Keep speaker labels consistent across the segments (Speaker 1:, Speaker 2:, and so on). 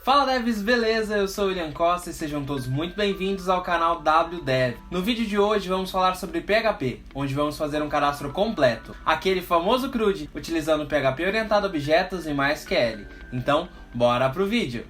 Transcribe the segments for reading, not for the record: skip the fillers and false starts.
Speaker 1: Fala devs, beleza? Eu sou o William Costa e sejam todos muito bem-vindos ao canal WDev. No vídeo de hoje vamos falar sobre PHP, onde vamos fazer um cadastro completo, aquele famoso CRUD, utilizando PHP orientado a objetos e MySQL. Então, bora pro vídeo!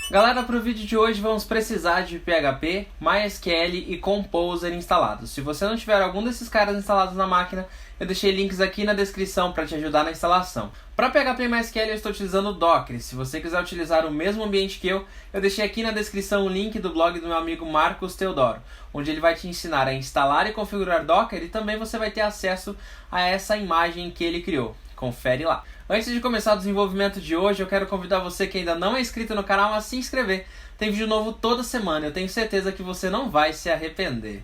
Speaker 1: Galera, para o vídeo de hoje vamos precisar de PHP, MySQL e Composer instalados. Se você não tiver algum desses caras instalados na máquina, eu deixei links aqui na descrição para te ajudar na instalação. Para PHP e MySQL eu estou utilizando o Docker. Se você quiser utilizar o mesmo ambiente que eu deixei aqui na descrição o link do blog do meu amigo Marcos Teodoro, onde ele vai te ensinar a instalar e configurar Docker e também você vai ter acesso a essa imagem que ele criou. Confere lá. Antes de começar o desenvolvimento de hoje, eu quero convidar você que ainda não é inscrito no canal a se inscrever. Tem vídeo novo toda semana, eu tenho certeza que você não vai se arrepender.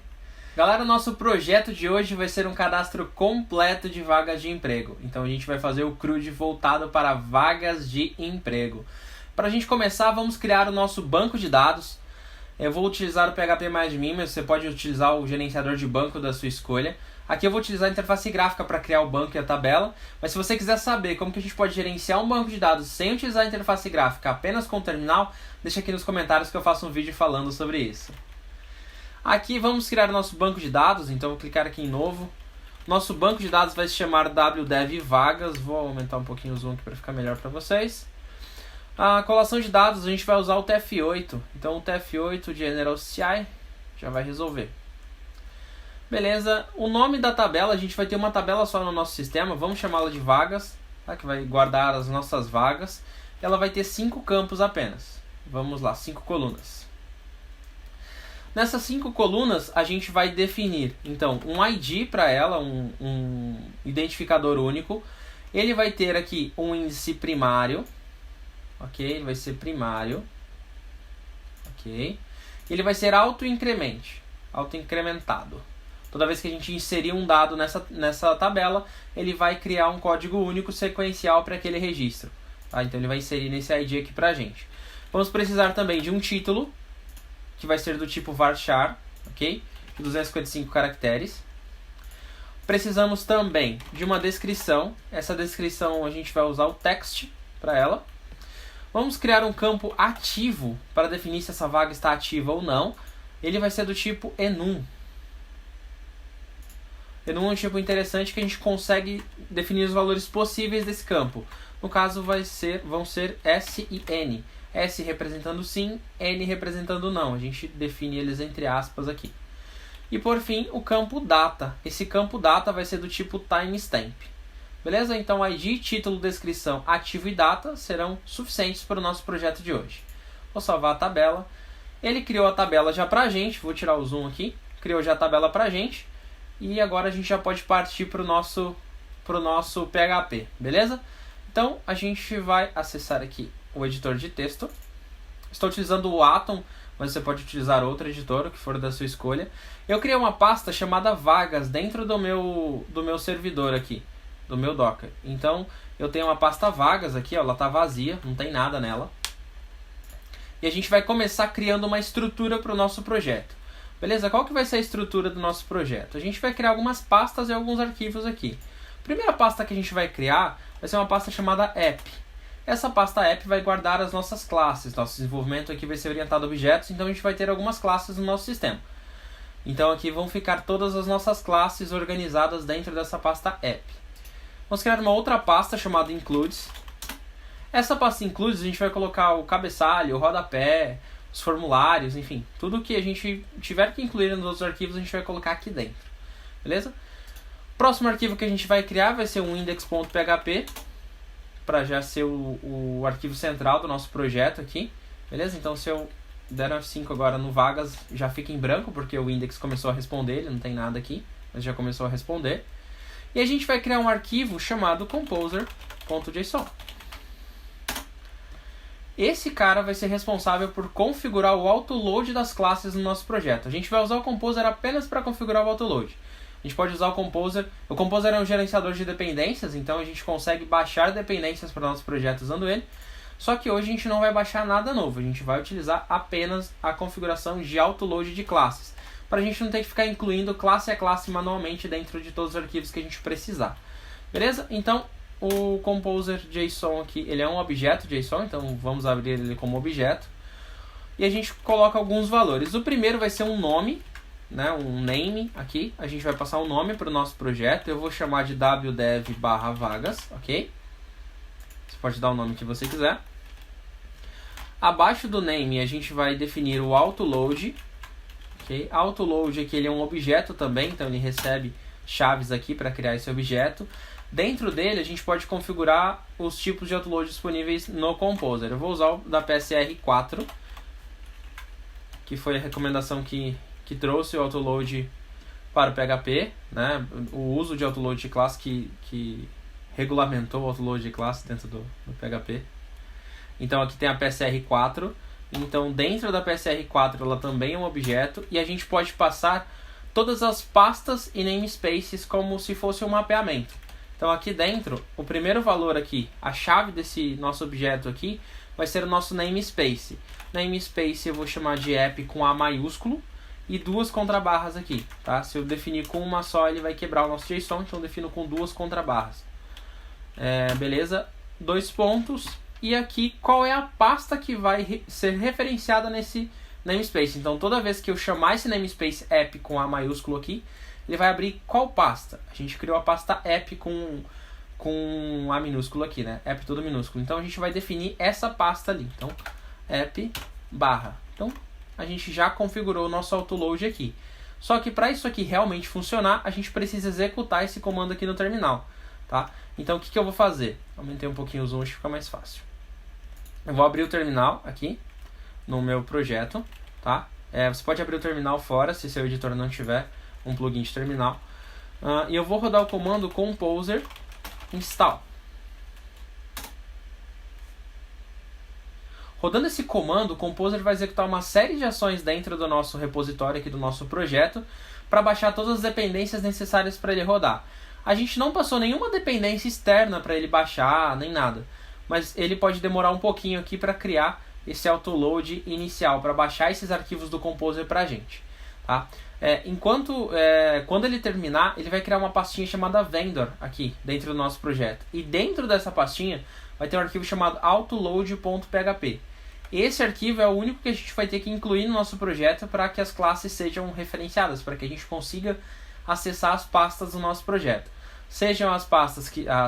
Speaker 1: Galera, o nosso projeto de hoje vai ser um cadastro completo de vagas de emprego. Então a gente vai fazer o CRUD voltado para vagas de emprego. Para a gente começar, vamos criar o nosso banco de dados. Eu vou utilizar o PHP+admin, mas você pode utilizar o gerenciador de banco da sua escolha. Aqui eu vou utilizar a interface gráfica para criar o banco e a tabela, mas se você quiser saber como que a gente pode gerenciar um banco de dados sem utilizar a interface gráfica, apenas com o terminal, deixa aqui nos comentários que eu faço um vídeo falando sobre isso. Aqui vamos criar o nosso banco de dados, então vou clicar aqui em novo. Nosso banco de dados vai se chamar WDev Vagas, vou aumentar um pouquinho o zoom aqui para ficar melhor para vocês. A colação de dados a gente vai usar o TF8, então o TF8 General CI já vai resolver. Beleza, o nome da tabela, a gente vai ter uma tabela só no nosso sistema, vamos chamá-la de vagas, tá? Que vai guardar as nossas vagas. Ela vai ter 5 campos apenas. Vamos lá, 5 colunas. Nessas 5 colunas, a gente vai definir, então, um ID para ela, um identificador único. Ele vai ter aqui um índice primário, ok? Ele vai ser primário, ok? Ele vai ser autoincrementado. Toda vez que a gente inserir um dado nessa tabela, ele vai criar um código único sequencial para aquele registro. Tá? Então ele vai inserir nesse ID aqui para a gente. Vamos precisar também de um título, que vai ser do tipo varchar, ok? De 255 caracteres. Precisamos também de uma descrição. Essa descrição a gente vai usar o text para ela. Vamos criar um campo ativo para definir se essa vaga está ativa ou não. Ele vai ser do tipo enum. Enum é um tipo interessante que a gente consegue definir os valores possíveis desse campo. No caso vão ser S e N. S representando sim, N representando não. A gente define eles entre aspas aqui. E por fim, o campo data. Esse campo data vai ser do tipo timestamp. Beleza? Então ID, título, descrição, ativo e data serão suficientes para o nosso projeto de hoje. Vou salvar a tabela. Ele criou a tabela já para a gente. Vou tirar o zoom aqui. Criou já a tabela para a gente. E agora a gente já pode partir para o nosso PHP, beleza? Então a gente vai acessar aqui o editor de texto. Estou utilizando o Atom, mas você pode utilizar outro editor, o que for da sua escolha. Eu criei uma pasta chamada vagas dentro do meu servidor aqui, do meu Docker. Então eu tenho uma pasta vagas aqui, ó, ela está vazia, não tem nada nela. E a gente vai começar criando uma estrutura para o nosso projeto. Beleza? Qual que vai ser a estrutura do nosso projeto? A gente vai criar algumas pastas e alguns arquivos aqui. A primeira pasta que a gente vai criar vai ser uma pasta chamada app. Essa pasta app vai guardar as nossas classes. Nosso desenvolvimento aqui vai ser orientado a objetos, então a gente vai ter algumas classes no nosso sistema. Então aqui vão ficar todas as nossas classes organizadas dentro dessa pasta app. Vamos criar uma outra pasta chamada includes. Essa pasta includes a gente vai colocar o cabeçalho, o rodapé, os formulários, enfim, tudo que a gente tiver que incluir nos outros arquivos a gente vai colocar aqui dentro, beleza? Próximo arquivo que a gente vai criar vai ser um index.php, para já ser o arquivo central do nosso projeto aqui, beleza? Então se eu der um F5 agora no vagas, já fica em branco, porque o index começou a responder, ele não tem nada aqui, mas já começou a responder. E a gente vai criar um arquivo chamado composer.json. Esse cara vai ser responsável por configurar o autoload das classes no nosso projeto. A gente vai usar o Composer apenas para configurar o autoload. A gente pode usar o Composer. O Composer é um gerenciador de dependências, então a gente consegue baixar dependências para o nosso projeto usando ele. Só que hoje a gente não vai baixar nada novo, a gente vai utilizar apenas a configuração de autoload de classes, para a gente não ter que ficar incluindo classe a classe manualmente dentro de todos os arquivos que a gente precisar. Beleza? Então, o Composer JSON aqui, ele é um objeto JSON, então vamos abrir ele como objeto. E a gente coloca alguns valores. O primeiro vai ser um nome, né, um name aqui. A gente vai passar um nome para o nosso projeto. Eu vou chamar de wdev/vagas, ok? Você pode dar o nome que você quiser. Abaixo do name a gente vai definir o autoload. Okay? Autoload aqui ele é um objeto também, então ele recebe chaves aqui para criar esse objeto. Dentro dele a gente pode configurar os tipos de autoload disponíveis no Composer. Eu vou usar o da PSR4, que foi a recomendação que trouxe o autoload para o PHP, né? O uso de autoload de classe que regulamentou o autoload de classe dentro do PHP. Então aqui tem a PSR4, então dentro da PSR4 ela também é um objeto e a gente pode passar todas as pastas e namespaces como se fosse um mapeamento. Então aqui dentro, o primeiro valor aqui, a chave desse nosso objeto aqui, vai ser o nosso namespace. Namespace eu vou chamar de app com A maiúsculo e 2 contrabarras aqui, tá? Se eu definir com uma só, ele vai quebrar o nosso JSON, então eu defino com 2 contrabarras. Beleza? 2 pontos. E aqui, qual é a pasta que vai ser referenciada nesse namespace? Então, toda vez que eu chamar esse namespace app com A maiúsculo aqui, ele vai abrir qual pasta? A gente criou a pasta app com A minúsculo aqui, né? App tudo minúsculo. Então, a gente vai definir essa pasta ali. Então, app barra. Então, a gente já configurou o nosso autoload aqui. Só que para isso aqui realmente funcionar, a gente precisa executar esse comando aqui no terminal, tá? Então, o que eu vou fazer? Aumentei um pouquinho o zoom, acho que fica mais fácil. Eu vou abrir o terminal aqui no meu projeto, tá? Você pode abrir o terminal fora, se seu editor não tiver um plugin de terminal. E eu vou rodar o comando composer install. Rodando esse comando, o Composer vai executar uma série de ações dentro do nosso repositório aqui do nosso projeto para baixar todas as dependências necessárias para ele rodar. A gente não passou nenhuma dependência externa para ele baixar, nem nada. Mas ele pode demorar um pouquinho aqui para criar esse autoload inicial, para baixar esses arquivos do Composer para a gente. Tá? Quando ele terminar, ele vai criar uma pastinha chamada vendor aqui dentro do nosso projeto. E dentro dessa pastinha vai ter um arquivo chamado autoload.php. Esse arquivo é o único que a gente vai ter que incluir no nosso projeto para que as classes sejam referenciadas, para que a gente consiga acessar as pastas do nosso projeto. Sejam as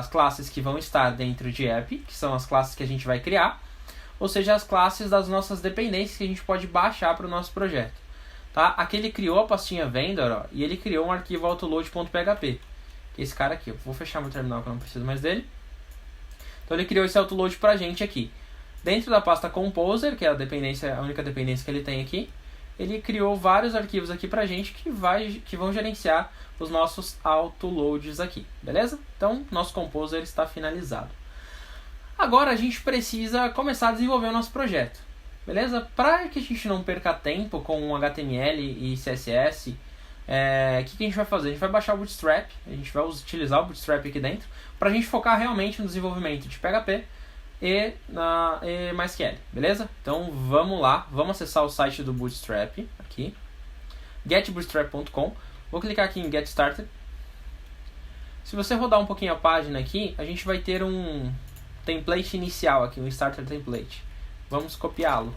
Speaker 1: classes que vão estar dentro de app, que são as classes que a gente vai criar, ou seja, as classes das nossas dependências que a gente pode baixar para o nosso projeto. Tá? Aqui ele criou a pastinha vendor, ó, e ele criou um arquivo autoload.php, que é esse cara aqui. Eu vou fechar meu terminal que eu não preciso mais dele. Então ele criou esse autoload para a gente aqui. Dentro da pasta Composer, que é a única dependência que ele tem aqui, ele criou vários arquivos aqui para a gente que vão gerenciar os nossos autoloads aqui, beleza? Então, nosso Composer está finalizado. Agora a gente precisa começar a desenvolver o nosso projeto, beleza? Para que a gente não perca tempo com HTML e CSS, o que a gente vai fazer? A gente vai baixar o Bootstrap, a gente vai utilizar o Bootstrap aqui dentro, para a gente focar realmente no desenvolvimento de PHP e MySQL, beleza? Então vamos lá, vamos acessar o site do Bootstrap aqui, getbootstrap.com. Vou clicar aqui em Get Started. Se você rodar um pouquinho a página aqui, a gente vai ter um template inicial aqui, um Starter Template. Vamos copiá-lo.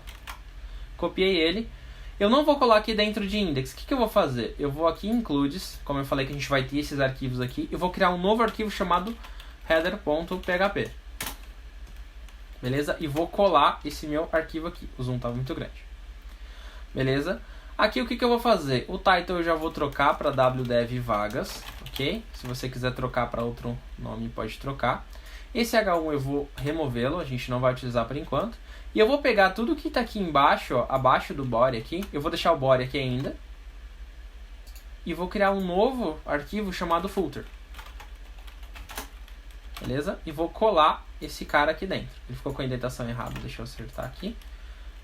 Speaker 1: Copiei ele. Eu não vou colar aqui dentro de index. O que eu vou fazer? Eu vou aqui em includes, como eu falei que a gente vai ter esses arquivos aqui, eu vou criar um novo arquivo chamado header.php. Beleza? E vou colar esse meu arquivo aqui. O zoom está muito grande. Beleza? Aqui o que eu vou fazer? O title eu já vou trocar para wdev vagas, ok? Se você quiser trocar para outro nome, pode trocar. Esse H1 eu vou removê-lo, a gente não vai utilizar por enquanto. E eu vou pegar tudo que está aqui embaixo, ó, abaixo do body aqui. Eu vou deixar o body aqui ainda. E vou criar um novo arquivo chamado footer. Beleza? E vou colar esse cara aqui dentro. Ele ficou com a indentação errada, deixa eu acertar aqui.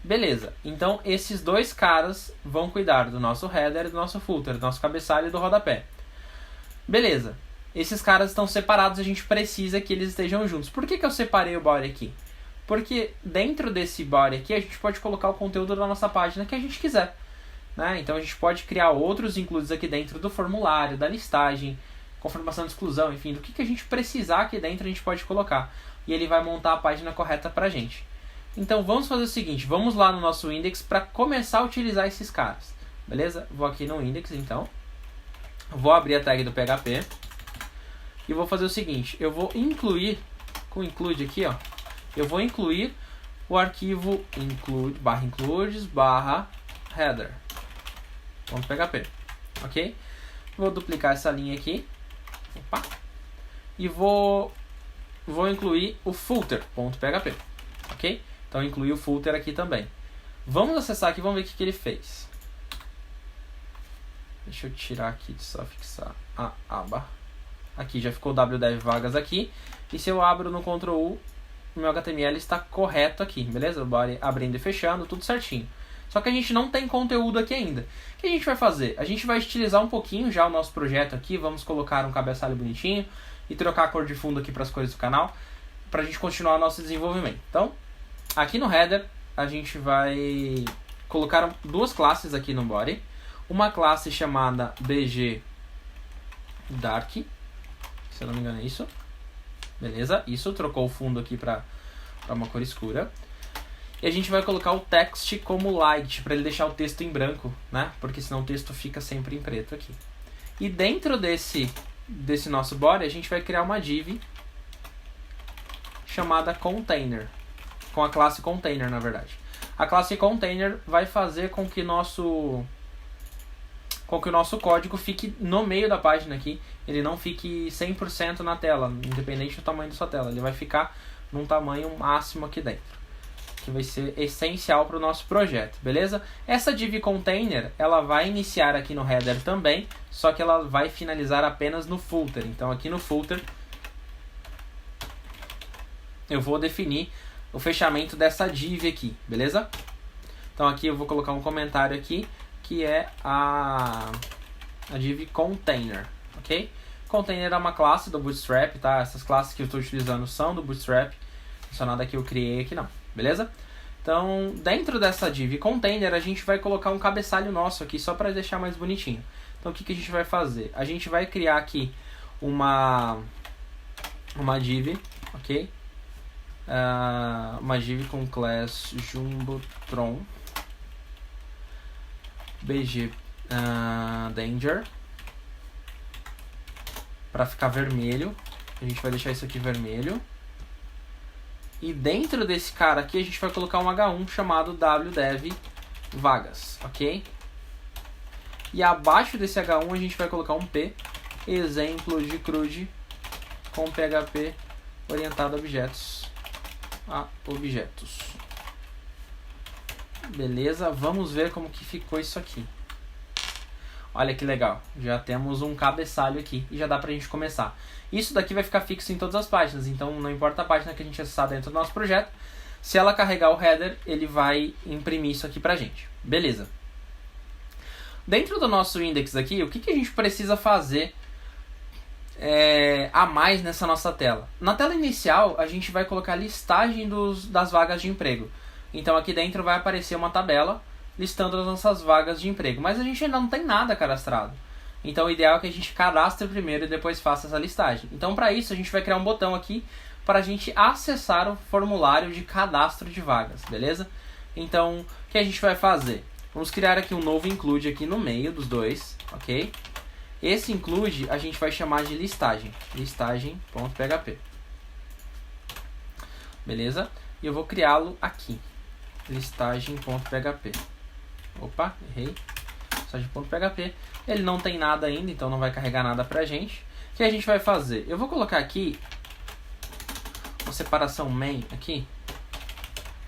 Speaker 1: Beleza, então esses dois caras vão cuidar do nosso header, do nosso footer, do nosso cabeçalho e do rodapé. Beleza, esses caras estão separados, a gente precisa que eles estejam juntos. Por que eu separei o body aqui? Porque dentro desse body aqui a gente pode colocar o conteúdo da nossa página que a gente quiser, né? Então a gente pode criar outros includes aqui dentro do formulário, da listagem, confirmação de exclusão, enfim, do que a gente precisar aqui dentro a gente pode colocar. E ele vai montar a página correta pra gente. Então vamos fazer o seguinte, vamos lá no nosso index para começar a utilizar esses caras. Beleza? Vou aqui no index então. Vou abrir a tag do PHP. E vou fazer o seguinte, eu vou incluir, com include aqui, ó. Eu vou incluir o arquivo include/header.php, ok? Vou duplicar essa linha aqui, opa, e vou incluir o footer.php, ok? Então incluir o footer aqui também. Vamos acessar aqui, vamos ver o que ele fez. Deixa eu tirar aqui de só fixar a aba. Aqui já ficou wdev vagas aqui. E se eu abro no Ctrl U, o meu HTML está correto aqui, beleza? Bora abrindo e fechando, tudo certinho. Só que a gente não tem conteúdo aqui ainda. O que a gente vai fazer? A gente vai estilizar um pouquinho já o nosso projeto aqui. Vamos colocar um cabeçalho bonitinho e trocar a cor de fundo aqui para as cores do canal, para a gente continuar o nosso desenvolvimento. Então, aqui no header, a gente vai colocar duas classes aqui no body. Uma classe chamada BG Dark, se eu não me engano é isso. Beleza, isso, trocou o fundo aqui para uma cor escura. E a gente vai colocar o text como light, para ele deixar o texto em branco, né? Porque senão o texto fica sempre em preto aqui. E dentro desse nosso body, a gente vai criar uma div chamada container, com a classe container, na verdade. A classe container vai fazer com que o nosso código fique no meio da página aqui. Ele não fique 100% na tela, independente do tamanho da sua tela. Ele vai ficar num tamanho máximo aqui dentro, que vai ser essencial para o nosso projeto, beleza? Essa div container, ela vai iniciar aqui no header também, só que ela vai finalizar apenas no footer. Então aqui no footer, eu vou definir o fechamento dessa div aqui, beleza? Então aqui eu vou colocar um comentário aqui, que é a div container, ok? Container é uma classe do Bootstrap, tá? Essas classes que eu estou utilizando são do Bootstrap, não são nada que eu criei aqui não, beleza? Então, dentro dessa div container, a gente vai colocar um cabeçalho nosso aqui, só para deixar mais bonitinho. Então, o que a gente vai fazer? A gente vai criar aqui uma div, ok? Uma div com class jumbotron bg danger, para ficar vermelho. A gente vai deixar isso aqui vermelho. E dentro desse cara aqui a gente vai colocar um H1 chamado wdev vagas, ok? E abaixo desse H1 a gente vai colocar um P, exemplo de CRUD com PHP orientado a objetos. Beleza, vamos ver como que ficou isso aqui. Olha que legal, já temos um cabeçalho aqui e já dá pra gente começar. Isso daqui vai ficar fixo em todas as páginas, então não importa a página que a gente acessar dentro do nosso projeto, se ela carregar o header, ele vai imprimir isso aqui pra gente. Beleza. Dentro do nosso index aqui, o que a gente precisa fazer a mais nessa nossa tela? Na tela inicial, a gente vai colocar a listagem das vagas de emprego. Então aqui dentro vai aparecer uma tabela listando as nossas vagas de emprego, mas a gente ainda não tem nada cadastrado. Então o ideal é que a gente cadastre primeiro e depois faça essa listagem. Então para isso a gente vai criar um botão aqui para a gente acessar o formulário de cadastro de vagas, beleza? Então o que a gente vai fazer? Vamos criar aqui um novo include aqui no meio dos dois, ok? Esse include a gente vai chamar de listagem.php, beleza? E eu vou criá-lo aqui, listagem.php. Opa, errei. Listagem.php. Ele não tem nada ainda, então não vai carregar nada pra gente. O que a gente vai fazer? Eu vou colocar aqui uma separação main aqui,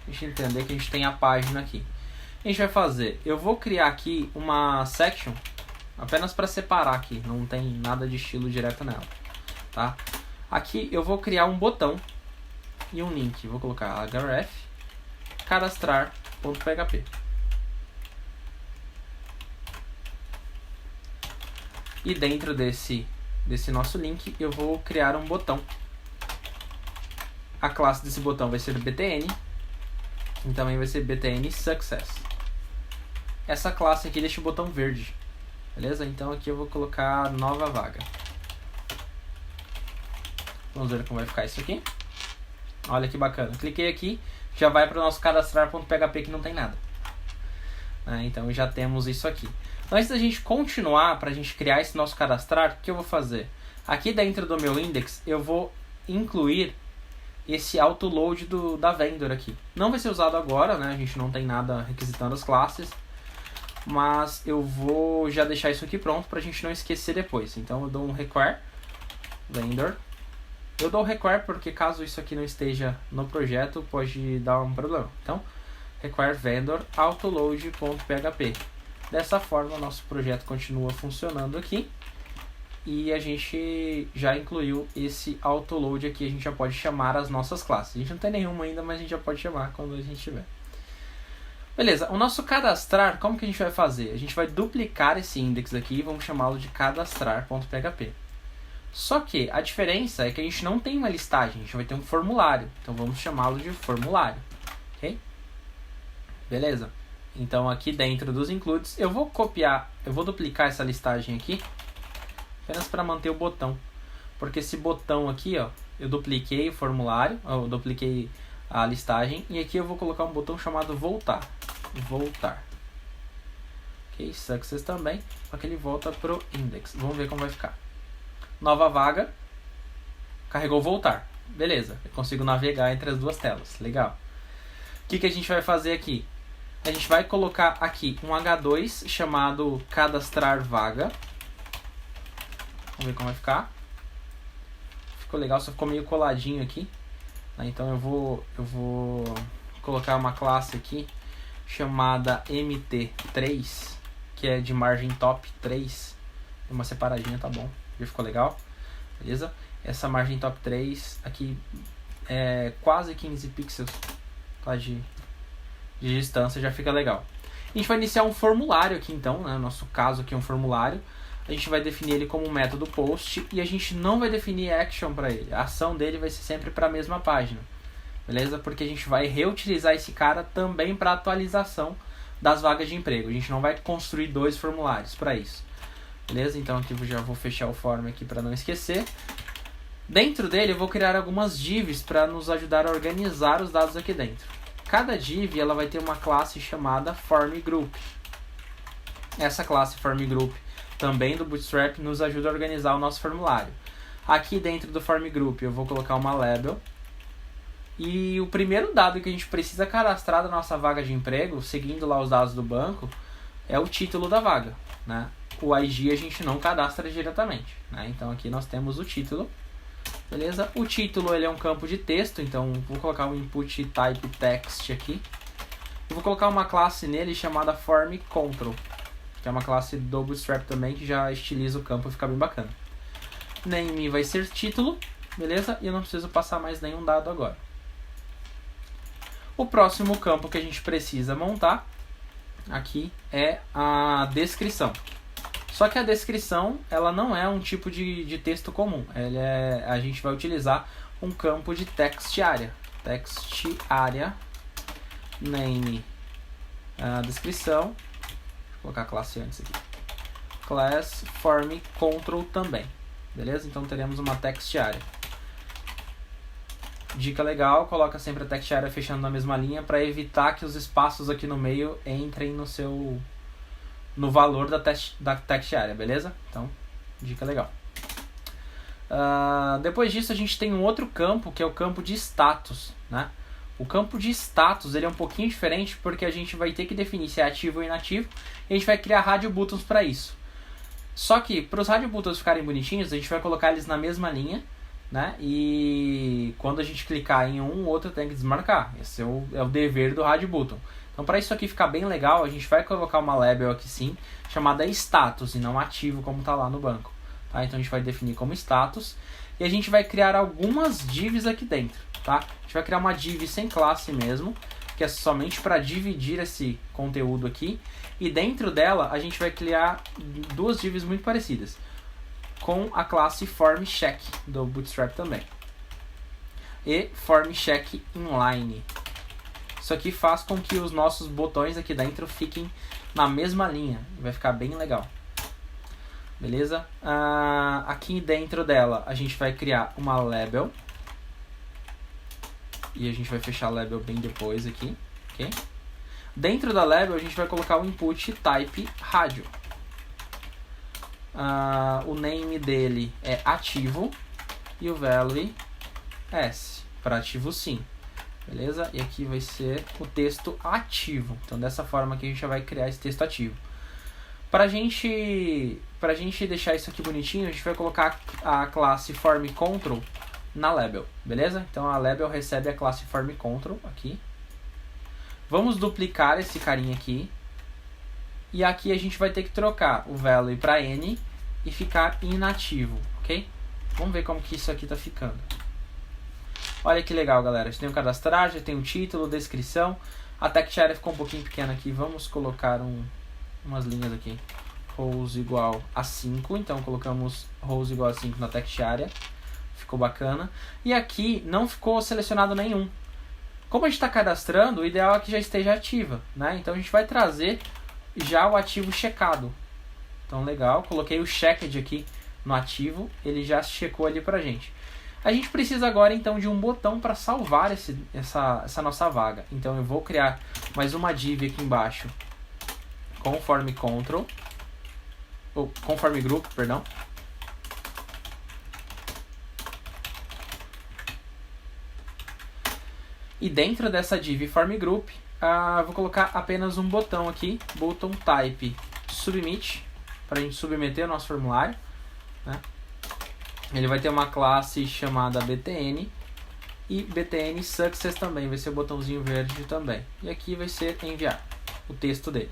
Speaker 1: a gente entender que a gente tem a página aqui. O que a gente vai fazer? Eu vou criar aqui uma section apenas para separar aqui, não tem nada de estilo direto nela, tá? Aqui eu vou criar um botão e um link. Vou colocar href cadastrar.php. E dentro desse nosso link eu vou criar um botão. A classe desse botão vai ser btn e também vai ser btn success. Essa classe aqui deixa o botão verde, beleza? Então aqui eu vou colocar nova vaga. Vamos ver como vai ficar isso aqui. Olha que bacana. Cliquei aqui, já vai para o nosso cadastrar.php que não tem nada. Então já temos isso aqui. Então, antes da gente continuar, para a gente criar esse nosso cadastrar, o que eu vou fazer? Aqui dentro do meu index, eu vou incluir esse autoload da vendor aqui. Não vai ser usado agora, né? A gente não tem nada requisitando as classes. Mas eu vou já deixar isso aqui pronto para a gente não esquecer depois. Então eu dou um require vendor. Eu dou require porque caso isso aqui não esteja no projeto, pode dar um problema. Então, require vendor autoload.php. Dessa forma, nosso projeto continua funcionando aqui. E a gente já incluiu esse autoload aqui. A gente já pode chamar as nossas classes. A gente não tem nenhuma ainda, mas a gente já pode chamar quando a gente tiver. Beleza, o nosso cadastrar, como que a gente vai fazer? A gente vai duplicar esse index aqui e vamos chamá-lo de cadastrar.php. Só que a diferença é que a gente não tem uma listagem, a gente vai ter um formulário. Então vamos chamá-lo de formulário. Ok? Beleza? Então aqui dentro dos includes, eu vou duplicar essa listagem aqui, apenas para manter o botão. Porque esse botão aqui, ó, eu dupliquei o formulário, eu dupliquei a listagem, e aqui eu vou colocar um botão chamado voltar. Voltar. Ok, success também, só que ele volta pro index. Vamos ver como vai ficar. Nova vaga, carregou voltar. Beleza, eu consigo navegar entre as duas telas. Legal. O que a gente vai fazer aqui? A gente vai colocar aqui um H2 chamado cadastrar vaga. Vamos ver como vai ficar. Ficou legal, só ficou meio coladinho aqui. Então eu vou colocar uma classe aqui chamada mt3, que é de margem top 3. Tem uma separadinha, tá bom. Já ficou legal, beleza? Essa margem top 3 aqui é quase 15 pixels tá, de distância, já fica legal. A gente vai iniciar um formulário aqui então, né? No nosso caso aqui é um formulário. A gente vai definir ele como um método post e a gente não vai definir action para ele. A ação dele vai ser sempre para a mesma página, beleza? Porque a gente vai reutilizar esse cara também para atualização das vagas de emprego. A gente não vai construir dois formulários para isso. Beleza? Então aqui eu já vou fechar o form aqui para não esquecer. Dentro dele eu vou criar algumas divs para nos ajudar a organizar os dados aqui dentro. Cada div ela vai ter uma classe chamada formGroup. Essa classe formGroup também do Bootstrap nos ajuda a organizar o nosso formulário. Aqui dentro do formGroup eu vou colocar uma label. E o primeiro dado que a gente precisa cadastrar da nossa vaga de emprego, seguindo lá os dados do banco, é o título da vaga, né? O IG a gente não cadastra diretamente, né? Então aqui nós temos o título, beleza? O título ele é um campo de texto, então vou colocar um input type text aqui. Eu vou colocar uma classe nele chamada formControl, que é uma classe do Bootstrap também, que já estiliza o campo e fica bem bacana. Name vai ser título, beleza? E eu não preciso passar mais nenhum dado agora. O próximo campo que a gente precisa montar aqui é a descrição. Só que a descrição ela não é um tipo de texto comum. A gente vai utilizar um campo de text area. Text area name descrição. Vou colocar a classe antes aqui. Class formControl também. Beleza? Então teremos uma text area. Dica legal, coloca sempre a text area fechando na mesma linha para evitar que os espaços aqui no meio entrem no valor da text area, beleza? Então, dica legal. Depois disso a gente tem um outro campo que é o campo de status, né? O campo de status ele é um pouquinho diferente porque a gente vai ter que definir se é ativo ou inativo e a gente vai criar radio buttons para isso. Só que para os radio buttons ficarem bonitinhos a gente vai colocar eles na mesma linha, né? E quando a gente clicar em um, o outro tem que desmarcar. Esse é o dever do radio button. Então para isso aqui ficar bem legal, a gente vai colocar uma label aqui sim, chamada status e não ativo como está lá no banco. Tá? Então a gente vai definir como status e a gente vai criar algumas divs aqui dentro. Tá? A gente vai criar uma div sem classe mesmo, que é somente para dividir esse conteúdo aqui. E dentro dela a gente vai criar duas divs muito parecidas, com a classe formCheck do Bootstrap também. E formCheck inline. Isso aqui faz com que os nossos botões aqui dentro fiquem na mesma linha. Vai ficar bem legal. beleza? Aqui dentro dela a gente vai criar uma label. E a gente vai fechar a label bem depois aqui, ok? Dentro da label a gente vai colocar o input type rádio. O name dele é ativo e o value S, para ativo sim, beleza? E aqui vai ser o texto ativo. Então dessa forma que a gente já vai criar esse texto ativo. Pra gente deixar isso aqui bonitinho, a gente vai colocar a classe formControl na label, beleza? Então a label recebe a classe formControl aqui. Vamos duplicar esse carinha aqui. E aqui a gente vai ter que trocar o value para n e ficar inativo, ok? Vamos ver como que isso aqui tá ficando. Olha que legal, galera. A gente tem o cadastrar, já tem o título, descrição. A text area ficou um pouquinho pequena aqui. Vamos colocar umas linhas aqui. Rows igual a 5. Então colocamos rows igual a 5 na text area. Ficou bacana. E aqui não ficou selecionado nenhum. Como a gente está cadastrando, o ideal é que já esteja ativa, né? Então a gente vai trazer já o ativo checado. Então legal, coloquei o checked aqui no ativo, ele já checou ali pra gente. A gente precisa agora então de um botão para salvar essa nossa vaga. Então eu vou criar mais uma div aqui embaixo com formControl, ou com formGroup, perdão. E dentro dessa div formGroup, vou colocar apenas um botão aqui, button type submit, para a gente submeter o nosso formulário, né? Ele vai ter uma classe chamada btn e btn success também, vai ser o botãozinho verde também. E aqui vai ser enviar o texto dele.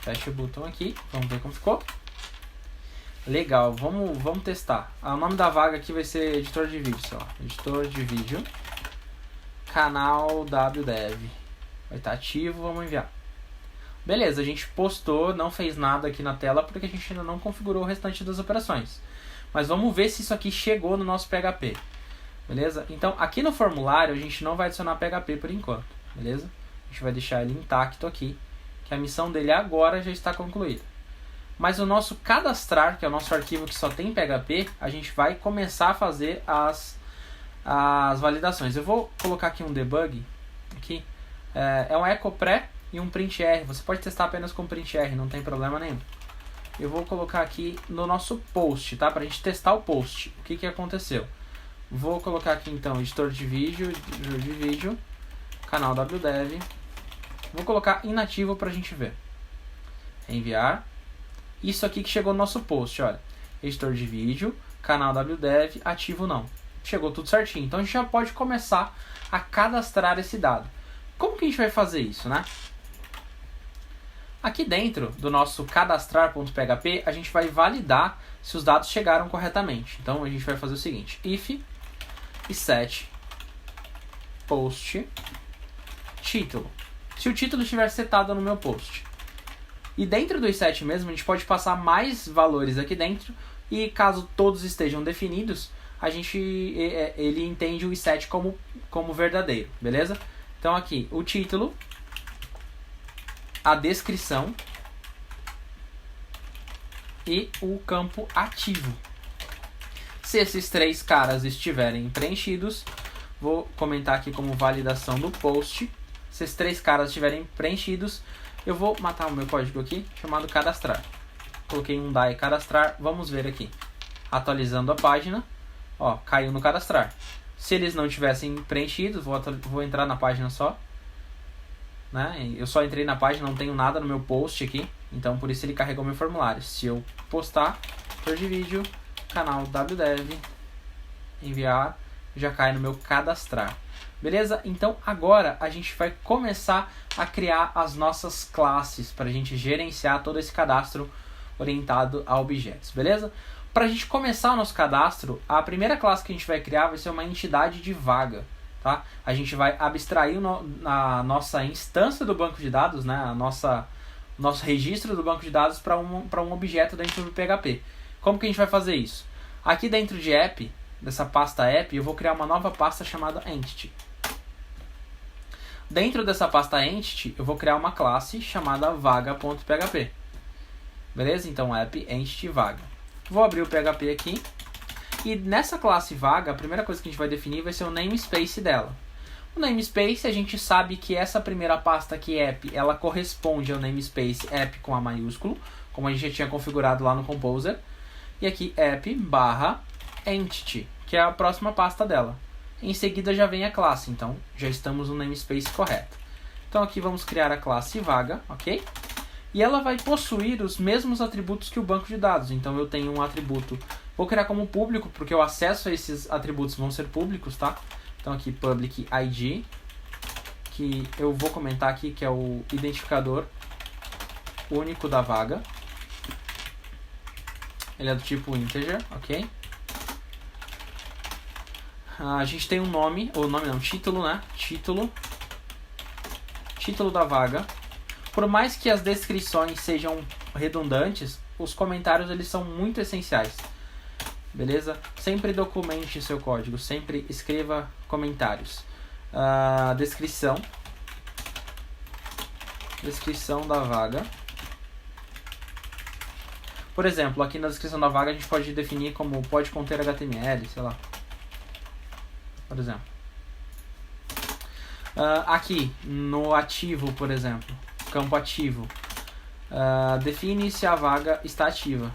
Speaker 1: Fecha o botão aqui, vamos ver como ficou. Legal, vamos testar. O nome da vaga aqui vai ser editor de vídeo, sei lá, editor de vídeo, canal wdev. Vai estar ativo, vamos enviar. Beleza, a gente postou, não fez nada aqui na tela porque a gente ainda não configurou o restante das operações. Mas vamos ver se isso aqui chegou no nosso PHP. Beleza? Então, aqui no formulário a gente não vai adicionar PHP por enquanto. Beleza? A gente vai deixar ele intacto aqui, que a missão dele agora já está concluída. Mas o nosso cadastrar, que é o nosso arquivo que só tem PHP, a gente vai começar a fazer as validações. Eu vou colocar aqui um debug. Aqui. É um echo pré e um print R. Você pode testar apenas com print R, não tem problema nenhum. Eu vou colocar aqui no nosso post, tá? Pra gente testar o post. O que aconteceu? Vou colocar aqui então editor de vídeo, canal wdev. Vou colocar inativo pra gente ver. Enviar. Isso aqui que chegou no nosso post, olha. Editor de vídeo, canal wdev, ativo não. Chegou tudo certinho. Então a gente já pode começar a cadastrar esse dado. Como que a gente vai fazer isso, né? Aqui dentro do nosso cadastrar.php, a gente vai validar se os dados chegaram corretamente. Então a gente vai fazer o seguinte: if e set post título. Se o título estiver setado no meu post. E dentro do set mesmo, a gente pode passar mais valores aqui dentro. E caso todos estejam definidos, ele entende o set como verdadeiro, beleza? Então aqui, o título, a descrição e o campo ativo. Se esses três caras estiverem preenchidos, vou comentar aqui como validação do post. Se esses três caras estiverem preenchidos, eu vou matar o meu código aqui, chamado cadastrar. Coloquei um die cadastrar, vamos ver aqui. Atualizando a página, ó, caiu no cadastrar. Se eles não tivessem preenchido, vou entrar na página só. Né? Eu só entrei na página, não tenho nada no meu post aqui. Então por isso ele carregou meu formulário. Se eu postar, editor de vídeo, canal wdev, enviar, já cai no meu cadastrar. Beleza? Então agora a gente vai começar a criar as nossas classes para a gente gerenciar todo esse cadastro orientado a objetos. Beleza? Para a gente começar o nosso cadastro, a primeira classe que a gente vai criar vai ser uma entidade de vaga. Tá? A gente vai abstrair a nossa instância do banco de dados, né? Nosso registro do banco de dados para um objeto dentro do PHP. Como que a gente vai fazer isso? Aqui dentro de app, dessa pasta app, eu vou criar uma nova pasta chamada entity. Dentro dessa pasta entity, eu vou criar uma classe chamada vaga.php. Beleza? Então app entity vaga. Vou abrir o PHP aqui. E nessa classe vaga, a primeira coisa que a gente vai definir vai ser o namespace dela. O namespace, a gente sabe que essa primeira pasta aqui, app, ela corresponde ao namespace app com A maiúsculo, como a gente já tinha configurado lá no Composer. E aqui app/entity, que é a próxima pasta dela. Em seguida já vem a classe, então já estamos no namespace correto. Então aqui vamos criar a classe vaga, ok? E ela vai possuir os mesmos atributos que o banco de dados. Então eu tenho um atributo, vou criar como público, porque o acesso a esses atributos vão ser públicos, tá? Então aqui public ID, que eu vou comentar aqui que é o identificador único da vaga. Ele é do tipo integer, ok? A gente tem um nome, ou nome não, título, né? Título da vaga. Por mais que as descrições sejam redundantes, os comentários eles são muito essenciais. Beleza? Sempre documente seu código, sempre escreva comentários. Descrição da vaga. Por exemplo, aqui na descrição da vaga a gente pode definir como pode conter HTML, sei lá. Por exemplo. Aqui no ativo, por exemplo, campo ativo, define se a vaga está ativa.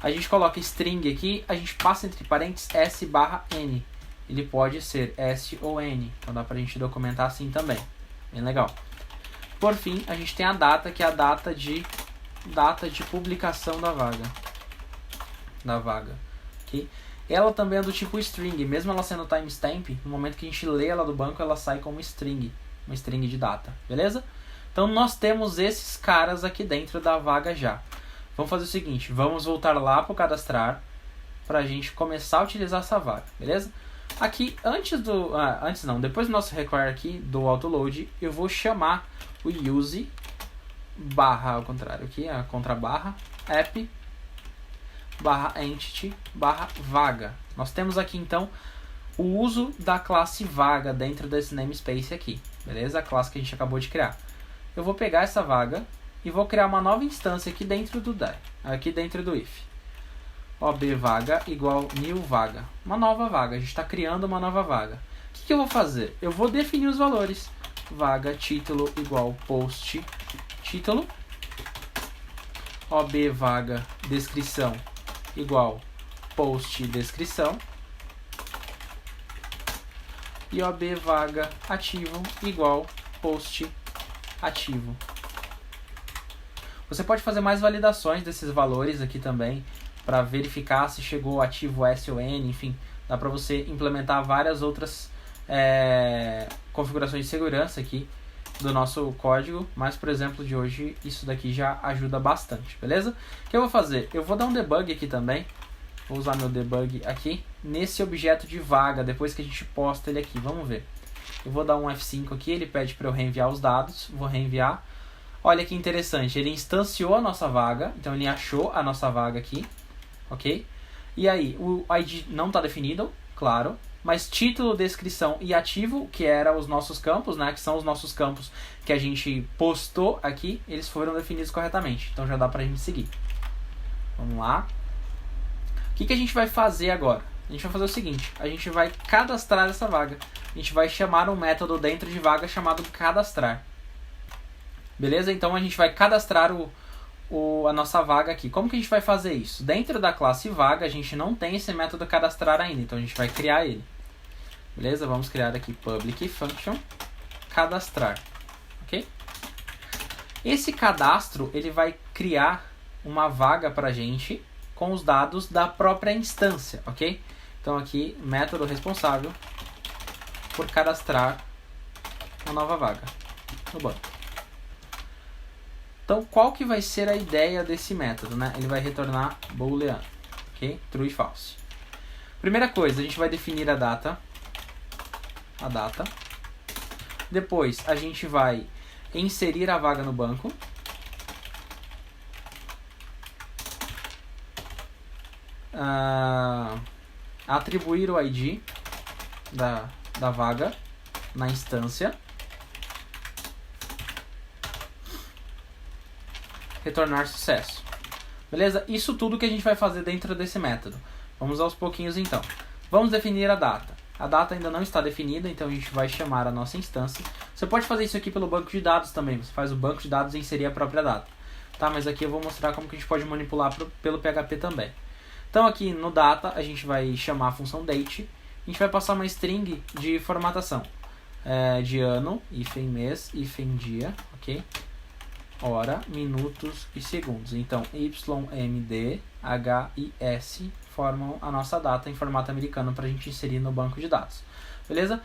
Speaker 1: A gente coloca string aqui, a gente passa entre parênteses s/n. Ele pode ser s ou n, então dá pra gente documentar assim também. Bem legal. Por fim, a gente tem a data, que é a data de publicação da vaga. Okay? Ela também é do tipo string, mesmo ela sendo timestamp, no momento que a gente lê ela do banco, ela sai como string, uma string de data, beleza? Então nós temos esses caras aqui dentro da vaga já. Vamos fazer o seguinte, vamos voltar lá para o cadastrar, para a gente começar a utilizar essa vaga, beleza? Aqui, depois do nosso require aqui, do autoload, eu vou chamar o use ao contrário aqui, a contrabarra, app/entity/vaga. Nós temos aqui então o uso da classe vaga dentro desse namespace aqui, beleza? A classe que a gente acabou de criar. Eu vou pegar essa vaga e vou criar uma nova instância aqui dentro do if. obvaga igual new vaga. Uma nova vaga, a gente está criando uma nova vaga. O que eu vou fazer? Eu vou definir os valores. Vaga título igual post título. obvaga descrição igual post descrição. E obvaga ativo igual post ativo. Você pode fazer mais validações desses valores aqui também, para verificar se chegou ativo S ou N, enfim, dá para você implementar várias outras configurações de segurança aqui do nosso código, mas por exemplo de hoje isso daqui já ajuda bastante, beleza? O que eu vou fazer? Eu vou dar um debug aqui também, vou usar meu debug aqui, nesse objeto de vaga, depois que a gente posta ele aqui, vamos ver. Eu vou dar um F5 aqui, ele pede para eu reenviar os dados, vou reenviar. Olha que interessante, ele instanciou a nossa vaga, então ele achou a nossa vaga aqui, ok? E aí, o ID não está definido, claro, mas título, descrição e ativo, que eram os nossos campos, né, que são os nossos campos que a gente postou aqui, eles foram definidos corretamente, então já dá para a gente seguir. Vamos lá. O que a gente vai fazer agora? A gente vai fazer o seguinte, a gente vai cadastrar essa vaga. A gente vai chamar um método dentro de vaga chamado cadastrar. Beleza? Então a gente vai cadastrar a nossa vaga aqui. Como que a gente vai fazer isso? Dentro da classe vaga a gente não tem esse método cadastrar ainda, então a gente vai criar ele. Beleza? Vamos criar aqui public function cadastrar. Ok? Esse cadastro ele vai criar uma vaga para a gente com os dados da própria instância, ok? Então aqui, método responsável por cadastrar uma nova vaga no banco. Então, qual que vai ser a ideia desse método, né? Ele vai retornar booleano, ok? True e false. Primeira coisa, a gente vai definir a data. Depois, a gente vai inserir a vaga no banco. Atribuir o ID da vaga na instância. Retornar sucesso. Beleza? Isso tudo que a gente vai fazer dentro desse método. Vamos aos pouquinhos então. Vamos definir a data. A data ainda não está definida, então a gente vai chamar a nossa instância. Você pode fazer isso aqui pelo banco de dados também. Você faz o banco de dados e inserir a própria data. Tá? Mas aqui eu vou mostrar como que a gente pode manipular pelo PHP também. Então aqui no data a gente vai chamar a função date. A gente vai passar uma string de formatação. De ano, hífen mês, hífen dia, ok? Hora, minutos e segundos. Então, Y, M, D, H e S formam a nossa data em formato americano para a gente inserir no banco de dados. Beleza?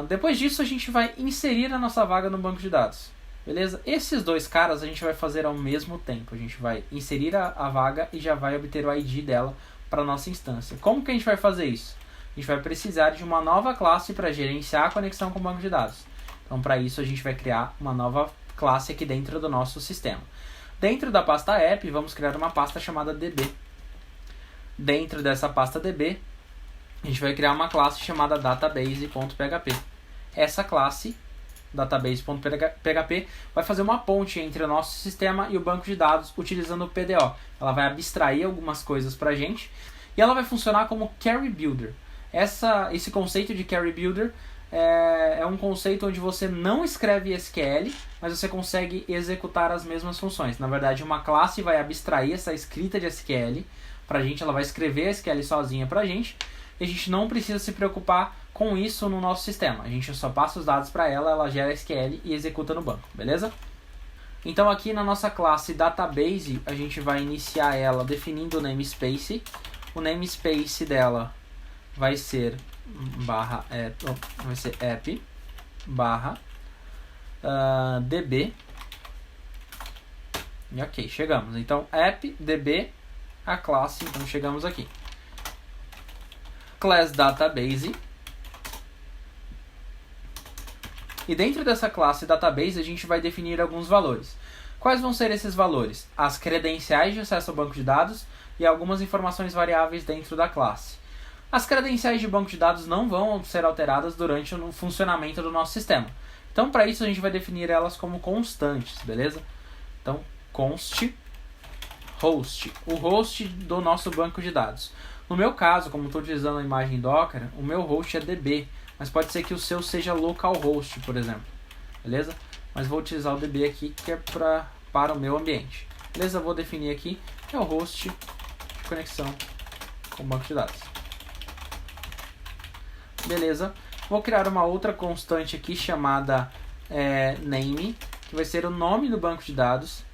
Speaker 1: Depois disso, a gente vai inserir a nossa vaga no banco de dados. Beleza? Esses dois caras a gente vai fazer ao mesmo tempo. A gente vai inserir a vaga e já vai obter o ID dela para a nossa instância. Como que a gente vai fazer isso? A gente vai precisar de uma nova classe para gerenciar a conexão com o banco de dados. Então, para isso, a gente vai criar uma nova classe aqui dentro do nosso sistema. Dentro da pasta app, vamos criar uma pasta chamada db. Dentro dessa pasta db, a gente vai criar uma classe chamada database.php. Essa classe, database.php, vai fazer uma ponte entre o nosso sistema e o banco de dados utilizando o PDO. Ela vai abstrair algumas coisas para a gente e ela vai funcionar como Carry Builder. Esse conceito de Carry Builder é um conceito onde você não escreve SQL, mas você consegue executar as mesmas funções. Na verdade, uma classe vai abstrair essa escrita de SQL para a gente, ela vai escrever SQL sozinha para a gente, e a gente não precisa se preocupar com isso no nosso sistema. A gente só passa os dados para ela, ela gera SQL e executa no banco, beleza? Então aqui na nossa classe Database, a gente vai iniciar ela definindo o namespace. O namespace dela vai ser app barra db. E ok, chegamos. Então app db a classe, então chegamos aqui. Class database. E dentro dessa classe database a gente vai definir alguns valores. Quais vão ser esses valores? As credenciais de acesso ao banco de dados e algumas informações variáveis dentro da classe. As credenciais de banco de dados não vão ser alteradas durante o funcionamento do nosso sistema. Então, para isso, a gente vai definir elas como constantes, beleza? Então, const host, o host do nosso banco de dados. No meu caso, como estou utilizando a imagem Docker, o meu host é DB, mas pode ser que o seu seja localhost, por exemplo, beleza? Mas vou utilizar o DB aqui, que é para o meu ambiente. Beleza? Vou definir aqui, que é o host de conexão com o banco de dados. Beleza? Vou criar uma outra constante aqui chamada name, que vai ser o nome do banco de dados.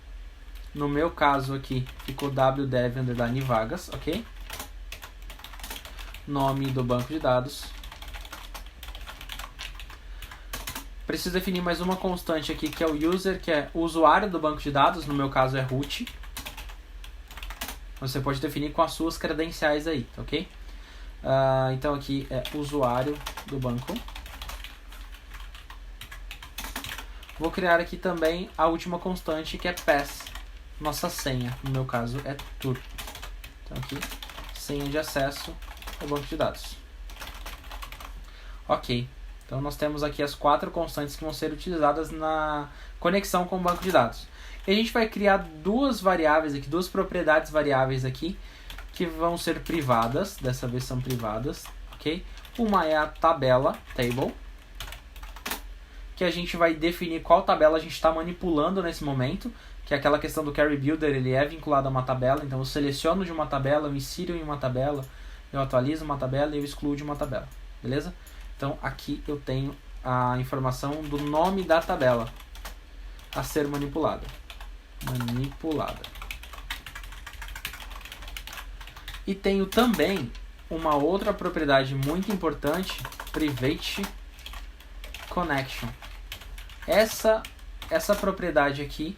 Speaker 1: No meu caso aqui ficou wdev_vagas, ok? Nome do banco de dados. Preciso definir mais uma constante aqui que é o user, que é o usuário do banco de dados. No meu caso é root. Você pode definir com as suas credenciais aí, ok? Então aqui é usuário do banco. Vou criar aqui também a última constante que é pass, nossa senha, no meu caso é tour. Então aqui, senha de acesso ao banco de dados. Ok, então nós temos aqui as 4 constantes que vão ser utilizadas na conexão com o banco de dados. E a gente vai criar duas variáveis aqui, duas propriedades variáveis aqui, que vão ser privadas, dessa vez são privadas, ok? Uma é a tabela, table, que a gente vai definir qual tabela a gente está manipulando nesse momento, que é aquela questão do Carry Builder, ele é vinculado a uma tabela, então eu seleciono de uma tabela, eu insiro em uma tabela, eu atualizo uma tabela e eu excluo de uma tabela, beleza? Então aqui eu tenho a informação do nome da tabela a ser manipulada. E tenho também uma outra propriedade muito importante, Private Connection. Essa propriedade aqui,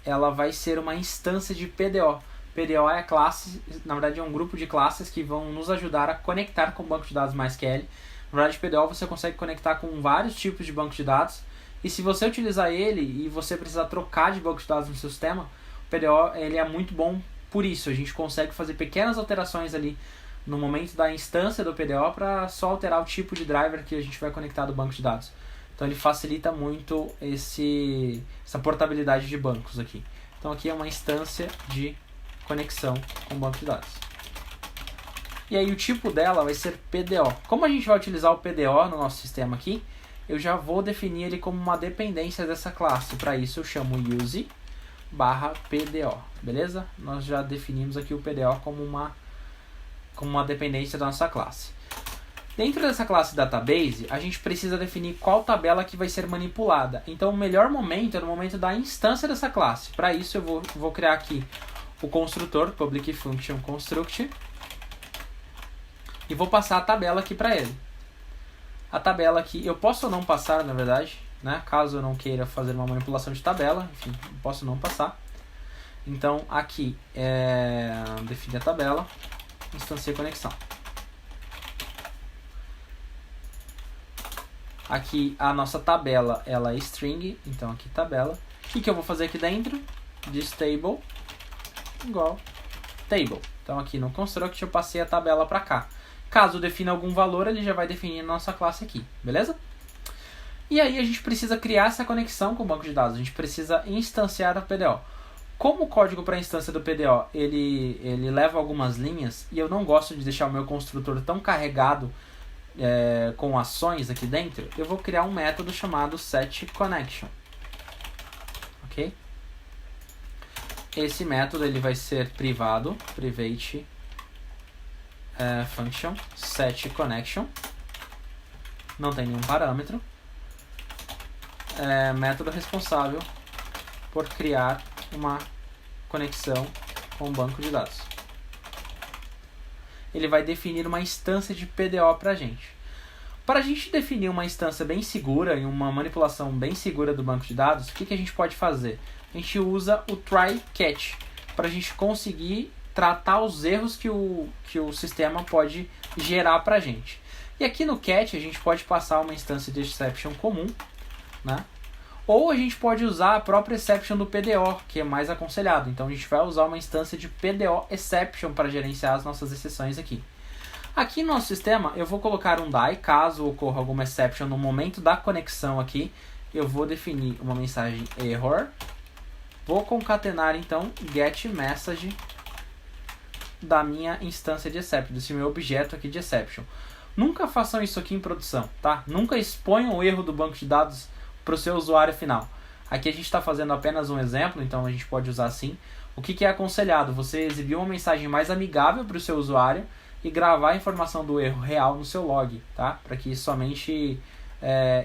Speaker 1: ela vai ser uma instância de PDO. PDO é a classe, na verdade é um grupo de classes que vão nos ajudar a conectar com o banco de dados MySQL. Na verdade, PDO você consegue conectar com vários tipos de banco de dados. E se você utilizar ele e você precisar trocar de banco de dados no seu sistema, o PDO ele é muito bom por isso. A gente consegue fazer pequenas alterações ali no momento da instância do PDO para só alterar o tipo de driver que a gente vai conectar do banco de dados. Então ele facilita muito essa portabilidade de bancos aqui.
Speaker 2: Então aqui é uma instância de conexão com o banco de dados. E aí o tipo dela vai ser PDO. Como a gente vai utilizar o PDO no nosso sistema aqui, eu já vou definir ele como uma dependência dessa classe. Para isso eu chamo use /PDO, beleza? Nós já definimos aqui o PDO como uma dependência da nossa classe. Dentro dessa classe database, a gente precisa definir qual tabela que vai ser manipulada. Então o melhor momento é no momento da instância dessa classe. Para isso eu vou criar aqui o construtor, public function construct, e vou passar a tabela aqui para ele. A tabela aqui, eu posso não passar, na verdade, né? Caso eu não queira fazer uma manipulação de tabela, enfim, eu posso não passar. Então aqui define a tabela, instancia conexão. Aqui a nossa tabela ela é string, então aqui tabela. O que eu vou fazer aqui dentro? Table igual table. Então aqui no construct eu passei a tabela para cá. Caso defina algum valor, ele já vai definir a nossa classe aqui, beleza? E aí a gente precisa criar essa conexão com o banco de dados. A gente precisa instanciar o PDO. Como o código para a instância do PDO ele leva algumas linhas, e eu não gosto de deixar o meu construtor tão carregado com ações aqui dentro, eu vou criar um método chamado setConnection. Ok? Esse método ele vai ser privado, private function setConnection. Não tem nenhum parâmetro. Método responsável por criar uma conexão com o banco de dados. Ele vai definir uma instância de PDO para a gente. Para a gente definir uma instância bem segura e uma manipulação bem segura do banco de dados, o que a gente pode fazer? A gente usa o try-catch para a gente conseguir tratar os erros que o sistema pode gerar para a gente. E aqui no catch a gente pode passar uma instância de exception comum, né? Ou a gente pode usar a própria exception do PDO, que é mais aconselhado. Então a gente vai usar uma instância de PDO exception para gerenciar as nossas exceções aqui. Aqui no nosso sistema eu vou colocar um die, caso ocorra alguma exception no momento da conexão aqui, eu vou definir uma mensagem error. Vou concatenar então getMessage da minha instância de exception, desse meu objeto aqui de exception. Nunca façam isso aqui em produção, tá? Nunca exponham o erro do banco de dados para o seu usuário final. Aqui a gente está fazendo apenas um exemplo, então a gente pode usar assim. O que é aconselhado? Você exibir uma mensagem mais amigável para o seu usuário e gravar a informação do erro real no seu log, tá? Para que somente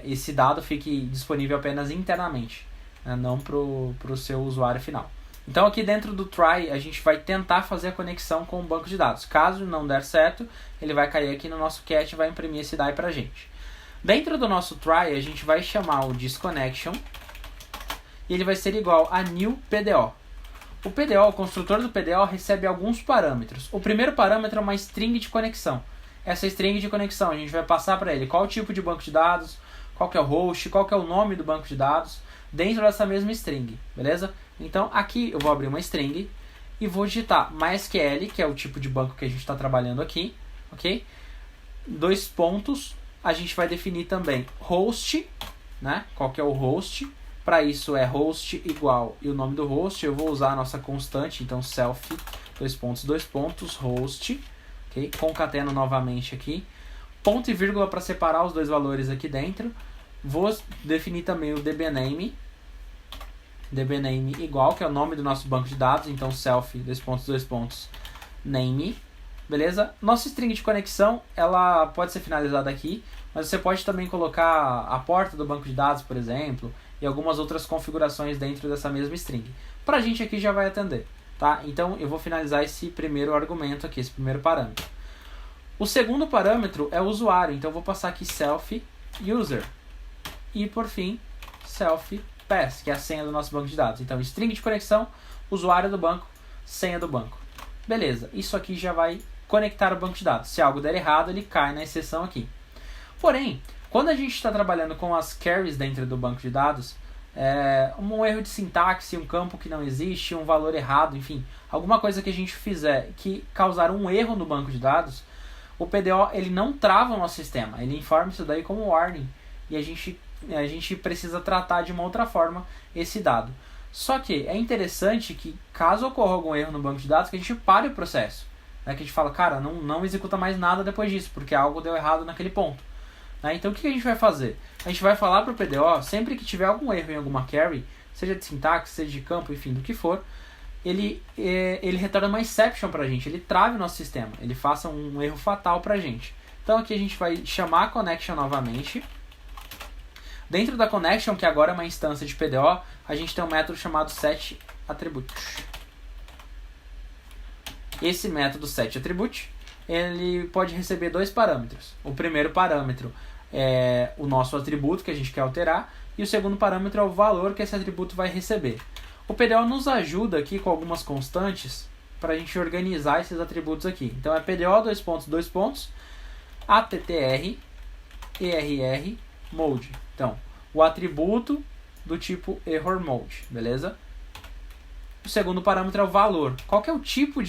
Speaker 2: esse dado fique disponível apenas internamente, né? Não para o seu usuário final. Então aqui dentro do try a gente vai tentar fazer a conexão com o banco de dados. Caso não der certo, ele vai cair aqui no nosso catch e vai imprimir esse die para a gente. Dentro do nosso try a gente vai chamar o disconnection e ele vai ser igual a new PDO. O PDO, o construtor do PDO, recebe alguns parâmetros. O primeiro parâmetro é uma string de conexão. Essa string de conexão a gente vai passar para ele qual o tipo de banco de dados, qual que é o host, qual que é o nome do banco de dados, dentro dessa mesma string, beleza? Então aqui eu vou abrir uma string e vou digitar MySQL, que é o tipo de banco que a gente está trabalhando aqui, ok? 2 pontos, a gente vai definir também host, né? Qual que é o host? Para isso é host igual e o nome do host, eu vou usar a nossa constante, então self, 2 pontos, host, ok? Concateno novamente aqui, ponto e vírgula para separar os dois valores aqui dentro. Vou definir também o dbname igual, que é o nome do nosso banco de dados, então self, 2 pontos, name, beleza? Nossa string de conexão, ela pode ser finalizada aqui, mas você pode também colocar a porta do banco de dados, por exemplo, e algumas outras configurações dentro dessa mesma string. Pra gente aqui já vai atender, tá? Então eu vou finalizar esse primeiro argumento aqui, esse primeiro parâmetro. O segundo parâmetro é o usuário, então eu vou passar aqui self user. E por fim, self pass, que é a senha do nosso banco de dados. Então string de conexão, usuário do banco, senha do banco. Beleza, isso aqui já vai conectar o banco de dados. Se algo der errado, ele cai na exceção aqui. Porém, quando a gente está trabalhando com as carries dentro do banco de dados, um erro de sintaxe, um campo que não existe, um valor errado, enfim, alguma coisa que a gente fizer que causar um erro no banco de dados, o PDO ele não trava o nosso sistema, ele informa isso daí como warning e a gente precisa tratar de uma outra forma esse dado. Só que é interessante que, caso ocorra algum erro no banco de dados, que a gente pare o processo. Né? Que a gente fala, cara, não executa mais nada depois disso, porque algo deu errado naquele ponto. Né? Então o que a gente vai fazer? A gente vai falar para o PDO, sempre que tiver algum erro em alguma query, seja de sintaxe, seja de campo, enfim, do que for, ele retorna uma exception para a gente, ele trave o nosso sistema, ele faça um erro fatal para a gente. Então aqui a gente vai chamar a connection novamente. Dentro da connection, que agora é uma instância de PDO, a gente tem um método chamado setAttribute. Esse método setAttribute, ele pode receber 2 parâmetros. O primeiro parâmetro é o nosso atributo que a gente quer alterar, e o segundo parâmetro é o valor que esse atributo vai receber. O PDO nos ajuda aqui com algumas constantes para a gente organizar esses atributos aqui. Então é PDO, attr, err, mode. Então, o atributo do tipo error mode, beleza? O segundo parâmetro é o valor. Qual que é o tipo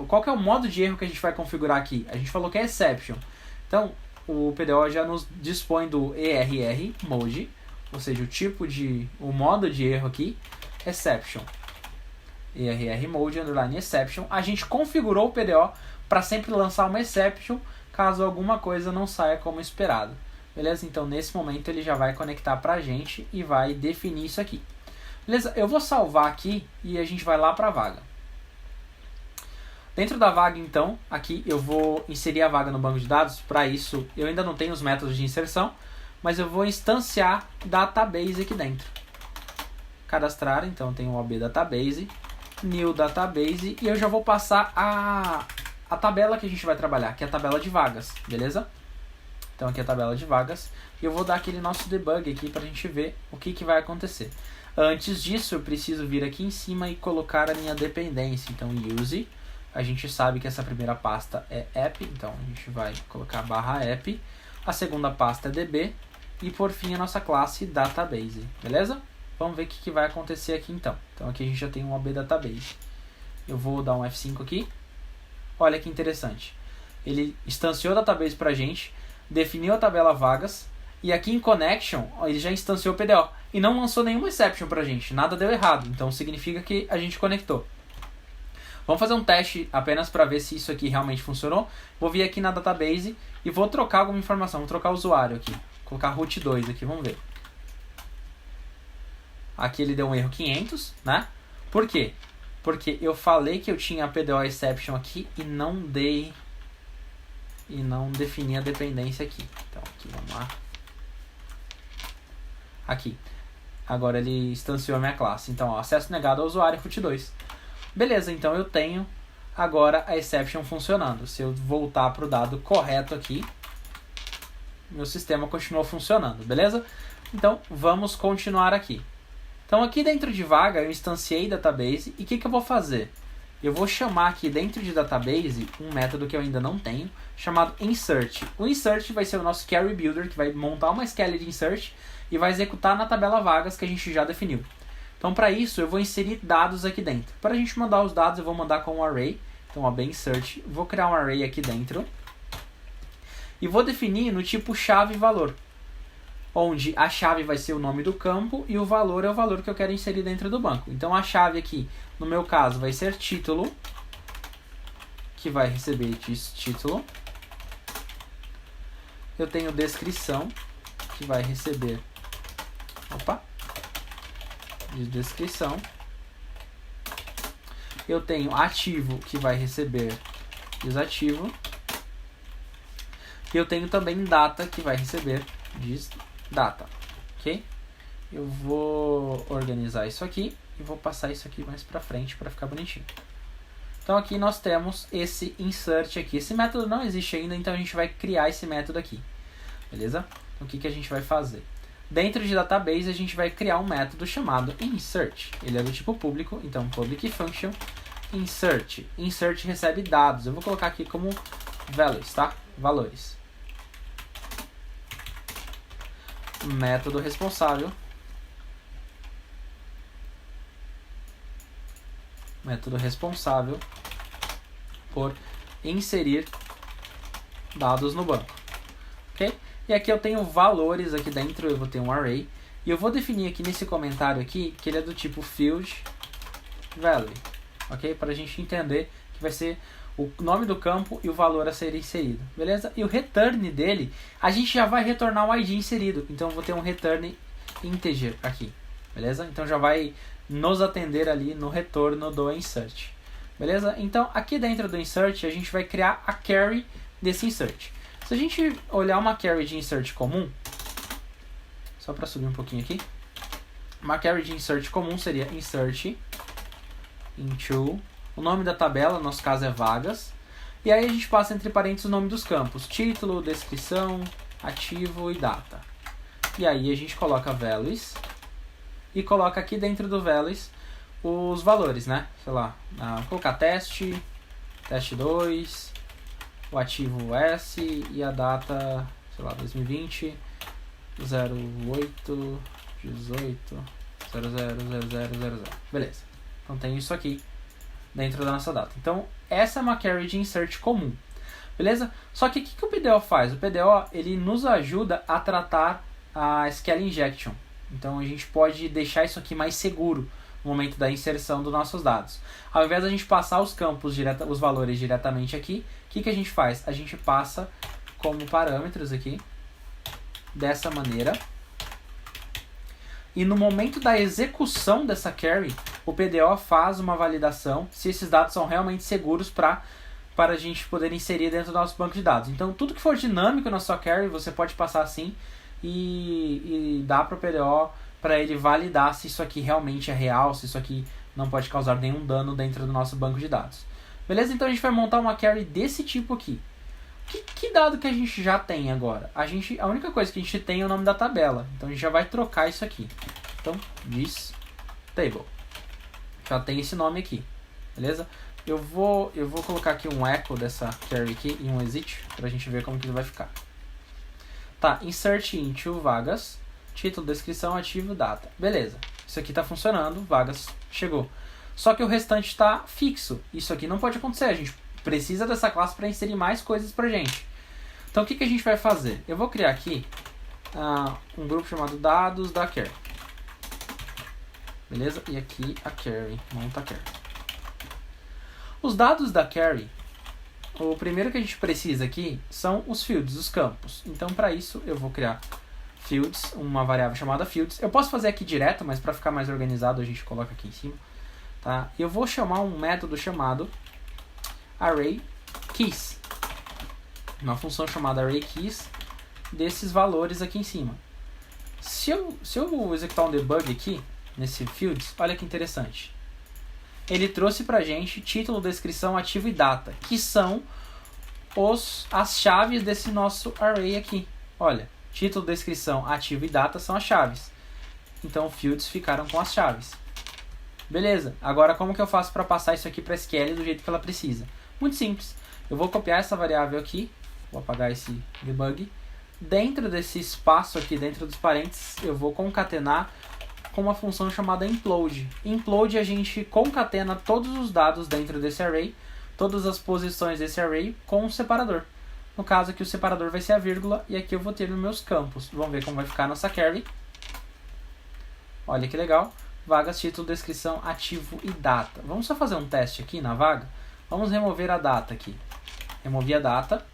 Speaker 2: qual que é o modo de erro que a gente vai configurar aqui? A gente falou que é exception. Então, o PDO já nos dispõe do err mode, ou seja, o modo de erro aqui, exception. err mode underline exception. A gente configurou o PDO para sempre lançar uma exception caso alguma coisa não saia como esperado. Beleza? Então, nesse momento, ele já vai conectar para a gente e vai definir isso aqui. Beleza? Eu vou salvar aqui e a gente vai lá para a vaga. Dentro da vaga, então, aqui eu vou inserir a vaga no banco de dados. Para isso, eu ainda não tenho os métodos de inserção, mas eu vou instanciar database aqui dentro. Cadastrar, então tem o OB database, new database, e eu já vou passar a tabela que a gente vai trabalhar, que é a tabela de vagas, beleza? Então aqui é a tabela de vagas, e eu vou dar aquele nosso debug aqui para a gente ver o que vai acontecer. Antes disso, eu preciso vir aqui em cima e colocar a minha dependência. Então, use, a gente sabe que essa primeira pasta é app, então a gente vai colocar /app. A segunda pasta é db, e por fim a nossa classe database, beleza? Vamos ver o que vai acontecer aqui então. Então aqui a gente já tem um OB database. Eu vou dar um F5 aqui. Olha que interessante. Ele instanciou a database para a gente, definiu a tabela vagas, e aqui em connection ele já instanciou o PDO e não lançou nenhuma exception para a gente, nada deu errado, então significa que a gente conectou. Vamos fazer um teste apenas para ver se isso aqui realmente funcionou. Vou vir aqui na database e vou trocar alguma informação, vou trocar o usuário aqui, vou colocar root 2 aqui, vamos ver. Aqui ele deu um erro 500, né? Por quê? Porque eu falei que eu tinha a PDO exception aqui e não defini a dependência aqui. Então aqui, vamos lá. Aqui. Agora ele instanciou a minha classe. Então, ó, acesso negado ao usuário root 2. Beleza, então eu tenho agora a exception funcionando. Se eu voltar para o dado correto aqui, meu sistema continuou funcionando, beleza? Então, vamos continuar aqui. Então, aqui dentro de vaga, eu instanciei database. E o que eu vou fazer? Eu vou chamar aqui dentro de database um método que eu ainda não tenho, chamado insert. O insert vai ser o nosso query builder, que vai montar uma SQL de insert e vai executar na tabela vagas que a gente já definiu. Então, para isso, eu vou inserir dados aqui dentro. Para a gente mandar os dados, eu vou mandar com um array. Então, ó, bem insert. Vou criar um array aqui dentro. E vou definir no tipo chave valor, onde a chave vai ser o nome do campo e o valor é o valor que eu quero inserir dentro do banco. Então, a chave aqui, no meu caso, vai ser título, que vai receber título. Eu tenho descrição, que vai receber de descrição. Eu tenho ativo, que vai receber desativo. E eu tenho também data, que vai receber data, ok? Eu vou organizar isso aqui e vou passar isso aqui mais pra frente para ficar bonitinho. Então aqui nós temos esse insert aqui. Esse método não existe ainda, então a gente vai criar esse método aqui, beleza? Então o que a gente vai fazer? Dentro de database a gente vai criar um método chamado insert. Ele é do tipo público, então public function insert. Insert recebe dados. Eu vou colocar aqui como values, tá? Valores. Método responsável por inserir dados no banco, ok? E aqui eu tenho valores aqui dentro, eu vou ter um array E eu vou definir aqui nesse comentário aqui que ele é do tipo field value, ok? Para a gente entender que vai ser o nome do campo e o valor a ser inserido, beleza? E o return dele, a gente já vai retornar o ID inserido, então eu vou ter um return integer aqui, beleza? Então já vai nos atender ali no retorno do insert, beleza? Então aqui dentro do insert a gente vai criar a carry desse insert. Se a gente olhar uma carry de insert comum, só para subir um pouquinho aqui, uma carry de insert comum seria insert into, o nome da tabela, no nosso caso é vagas, e aí a gente passa entre parênteses o nome dos campos, título, descrição, ativo e data. E aí a gente coloca values e coloca aqui dentro do values os valores, né? Sei lá, vou colocar teste 2, o ativo S e a data, sei lá, 2020 08 18 000000. Beleza. Então tem isso aqui dentro da nossa data. Então essa é uma carry de insert comum. Beleza? Só que o que o PDO faz? O PDO ele nos ajuda a tratar a SQL injection. Então a gente pode deixar isso aqui mais seguro no momento da inserção dos nossos dados. Ao invés da gente passar os campos, os valores diretamente aqui, o que a gente faz? A gente passa como parâmetros aqui, dessa maneira. E no momento da execução dessa carry, o PDO faz uma validação se esses dados são realmente seguros para a gente poder inserir dentro do nosso banco de dados. Então tudo que for dinâmico na sua carry, você pode passar assim e dar para o PDO para ele validar se isso aqui realmente é real, se isso aqui não pode causar nenhum dano dentro do nosso banco de dados. Beleza? Então a gente vai montar uma carry desse tipo aqui. Que dado que a gente já tem agora? A única coisa que a gente tem é o nome da tabela. Então a gente já vai trocar isso aqui. Então, this table. Já tem esse nome aqui. Beleza? Eu vou colocar aqui um echo dessa carry aqui e um exit para a gente ver como que ele vai ficar. Tá, insert into vagas, título, descrição, ativo, data. Beleza. Isso aqui está funcionando, vagas chegou. Só que o restante está fixo. Isso aqui não pode acontecer. A gente precisa dessa classe para inserir mais coisas pra gente. Então o que a gente vai fazer? Eu vou criar aqui um grupo chamado dados da carry. Beleza? E aqui a carry, monta a carry. Os dados da carry, o primeiro que a gente precisa aqui são os fields, os campos. Então para isso eu vou criar fields, uma variável chamada fields. Eu posso fazer aqui direto, mas para ficar mais organizado a gente coloca aqui em cima. Tá? E eu vou chamar um método chamado array keys, uma função chamada array keys desses valores aqui em cima. Se eu executar um debug aqui nesse fields, olha que interessante. Ele trouxe pra gente título, descrição, ativo e data, que são as chaves desse nosso array aqui. Olha, título, descrição, ativo e data são as chaves. Então fields ficaram com as chaves. Beleza, agora como que eu faço para passar isso aqui para SQL do jeito que ela precisa? Muito simples. Eu vou copiar essa variável aqui, vou apagar esse debug. Dentro desse espaço aqui, dentro dos parênteses, eu vou concatenar com uma função chamada implode. Implode, a gente concatena todos os dados dentro desse array, todas as posições desse array com um separador. No caso aqui o separador vai ser a vírgula e aqui eu vou ter os meus campos. Vamos ver como vai ficar a nossa carry. Olha que legal. Vagas, título, descrição, ativo e data. Vamos só fazer um teste aqui na vaga. Vamos remover a data aqui. Removi a data.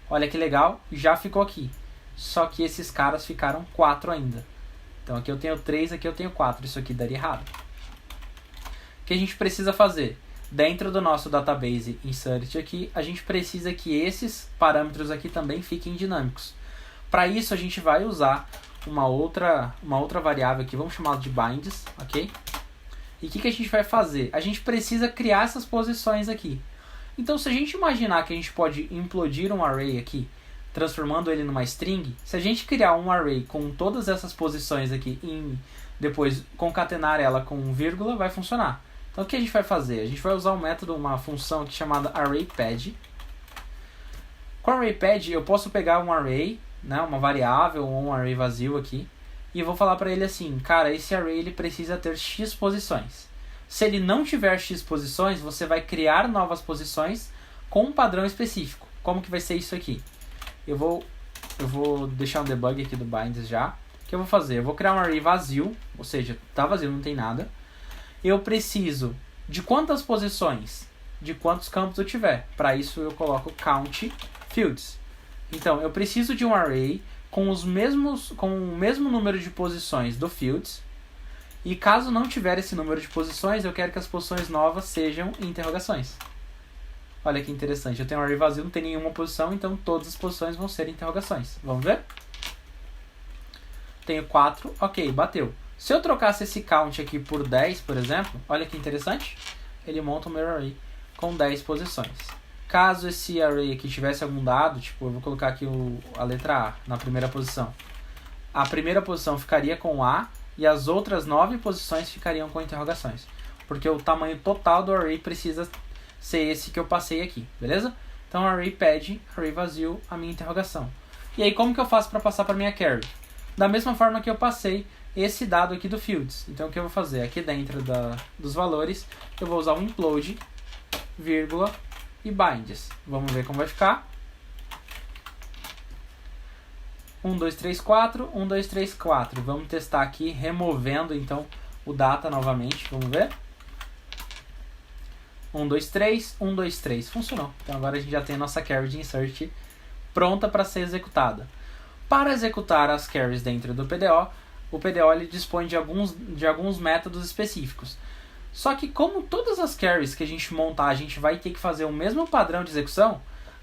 Speaker 2: Olha que legal, já ficou aqui. Só que esses caras ficaram 4 ainda. Então aqui eu tenho 3, aqui eu tenho 4. Isso aqui daria errado. O que a gente precisa fazer? Dentro do nosso database insert aqui, a gente precisa que esses parâmetros aqui também fiquem dinâmicos. Para isso a gente vai usar uma outra variável aqui, vamos chamá-la de binds, ok? E o que a gente vai fazer? A gente precisa criar essas posições aqui. Então, se a gente imaginar que a gente pode implodir um array aqui, transformando ele numa string, se a gente criar um array com todas essas posições aqui e depois concatenar ela com um vírgula, vai funcionar. Então, o que a gente vai fazer? A gente vai usar um método, uma função aqui chamada arrayPad. Com arrayPad, eu posso pegar um array, né, uma variável ou um array vazio aqui, e eu vou falar para ele assim, cara, esse array ele precisa ter x posições. Se ele não tiver x posições, você vai criar novas posições com um padrão específico. Como que vai ser isso aqui? Eu vou deixar um debug aqui do binds já. O que eu vou fazer? Eu vou criar um array vazio, ou seja, tá vazio, não tem nada. Eu preciso de quantas posições? De quantos campos eu tiver. Para isso eu coloco count fields. Então, eu preciso de um array com o mesmo número de posições do fields. E caso não tiver esse número de posições, eu quero que as posições novas sejam interrogações. Olha que interessante. Eu tenho um array vazio, não tem nenhuma posição, então todas as posições vão ser interrogações. Vamos ver? Tenho 4, ok, bateu. Se eu trocasse esse count aqui por 10, por exemplo, olha que interessante. Ele monta o meu array com 10 posições. Caso esse array aqui tivesse algum dado, tipo, eu vou colocar aqui a letra A na primeira posição. A primeira posição ficaria com A e as outras 9 posições ficariam com interrogações. Porque o tamanho total do array precisa ser esse que eu passei aqui, beleza? Então, array pede, array vazio, a minha interrogação. E aí, como que eu faço para passar para minha carry? Da mesma forma que eu passei esse dado aqui do fields. Então, o que eu vou fazer? Aqui dentro dos valores, eu vou usar o implode, vírgula e binds. Vamos ver como vai ficar. 1, 2, 3, 4, 1, 2, 3, 4. Vamos testar aqui, removendo então o data novamente. Vamos ver. 1, 2, 3, 1, 2, 3. Funcionou. Então agora a gente já tem a nossa carry de insert pronta para ser executada. Para executar as carries dentro do PDO, o PDO ele dispõe de alguns métodos específicos. Só que como todas as carries que a gente montar, a gente vai ter que fazer o mesmo padrão de execução,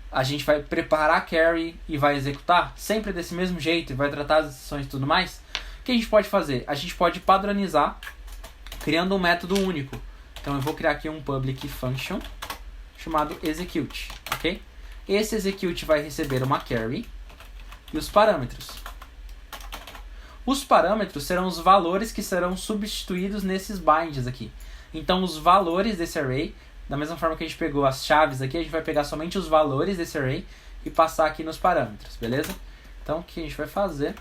Speaker 2: a gente vai preparar a carry e vai executar sempre desse mesmo jeito e vai tratar as decisões e tudo mais, o que a gente pode fazer? A gente pode padronizar criando um método único. Então eu vou criar aqui um public function chamado execute, ok? Esse execute vai receber uma carry e os parâmetros. Os parâmetros serão os valores que serão substituídos nesses binds aqui. Então os valores desse array, da mesma forma que a gente pegou as chaves aqui, a gente vai pegar somente os valores desse array e passar aqui nos parâmetros, beleza? Então o que a gente vai fazer?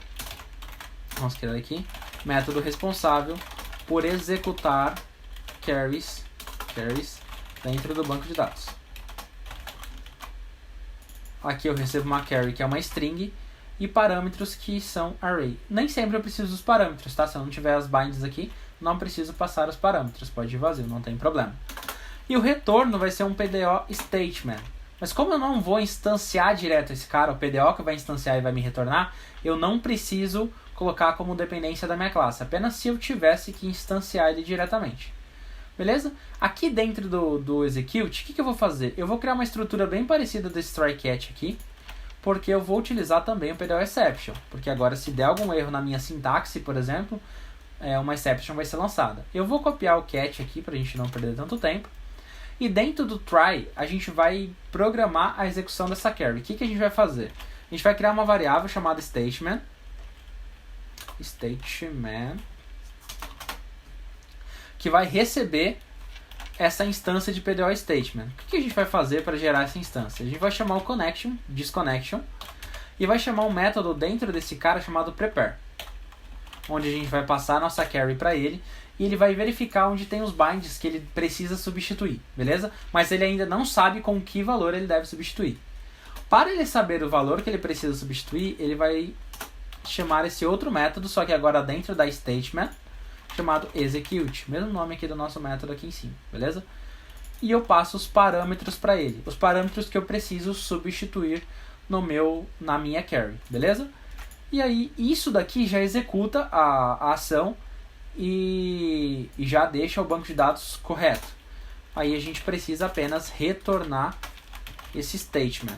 Speaker 2: Vamos criar aqui, método responsável por executar carries dentro do banco de dados. Aqui eu recebo uma carry que é uma string e parâmetros que são array. Nem sempre eu preciso dos parâmetros, tá? Se eu não tiver as binds aqui, não preciso passar os parâmetros. Pode ir vazio, não tem problema. E o retorno vai ser um PDO statement. Mas como eu não vou instanciar direto esse cara, o PDO que vai instanciar e vai me retornar, eu não preciso colocar como dependência da minha classe. Apenas se eu tivesse que instanciar ele diretamente. Beleza? Aqui dentro do execute, o que eu vou fazer? Eu vou criar uma estrutura bem parecida desse try-catch aqui, porque eu vou utilizar também o PDO exception. Porque agora, se der algum erro na minha sintaxe, por exemplo, uma exception vai ser lançada. Eu vou copiar o catch aqui para a gente não perder tanto tempo. E dentro do try, a gente vai programar a execução dessa carry. O que a gente vai fazer? A gente vai criar uma variável chamada statement, que vai receber essa instância de PDO statement. O que a gente vai fazer para gerar essa instância? A gente vai chamar o connection, disconnection, e vai chamar um método dentro desse cara chamado prepare, onde a gente vai passar a nossa carry para ele, e ele vai verificar onde tem os binds que ele precisa substituir, beleza? Mas ele ainda não sabe com que valor ele deve substituir. Para ele saber o valor que ele precisa substituir, ele vai chamar esse outro método, só que agora dentro da statement, chamado execute, mesmo nome aqui do nosso método aqui em cima, beleza? E eu passo os parâmetros para ele, os parâmetros que eu preciso substituir na minha carry, beleza? E aí isso daqui já executa a ação e já deixa o banco de dados correto. Aí a gente precisa apenas retornar esse statement.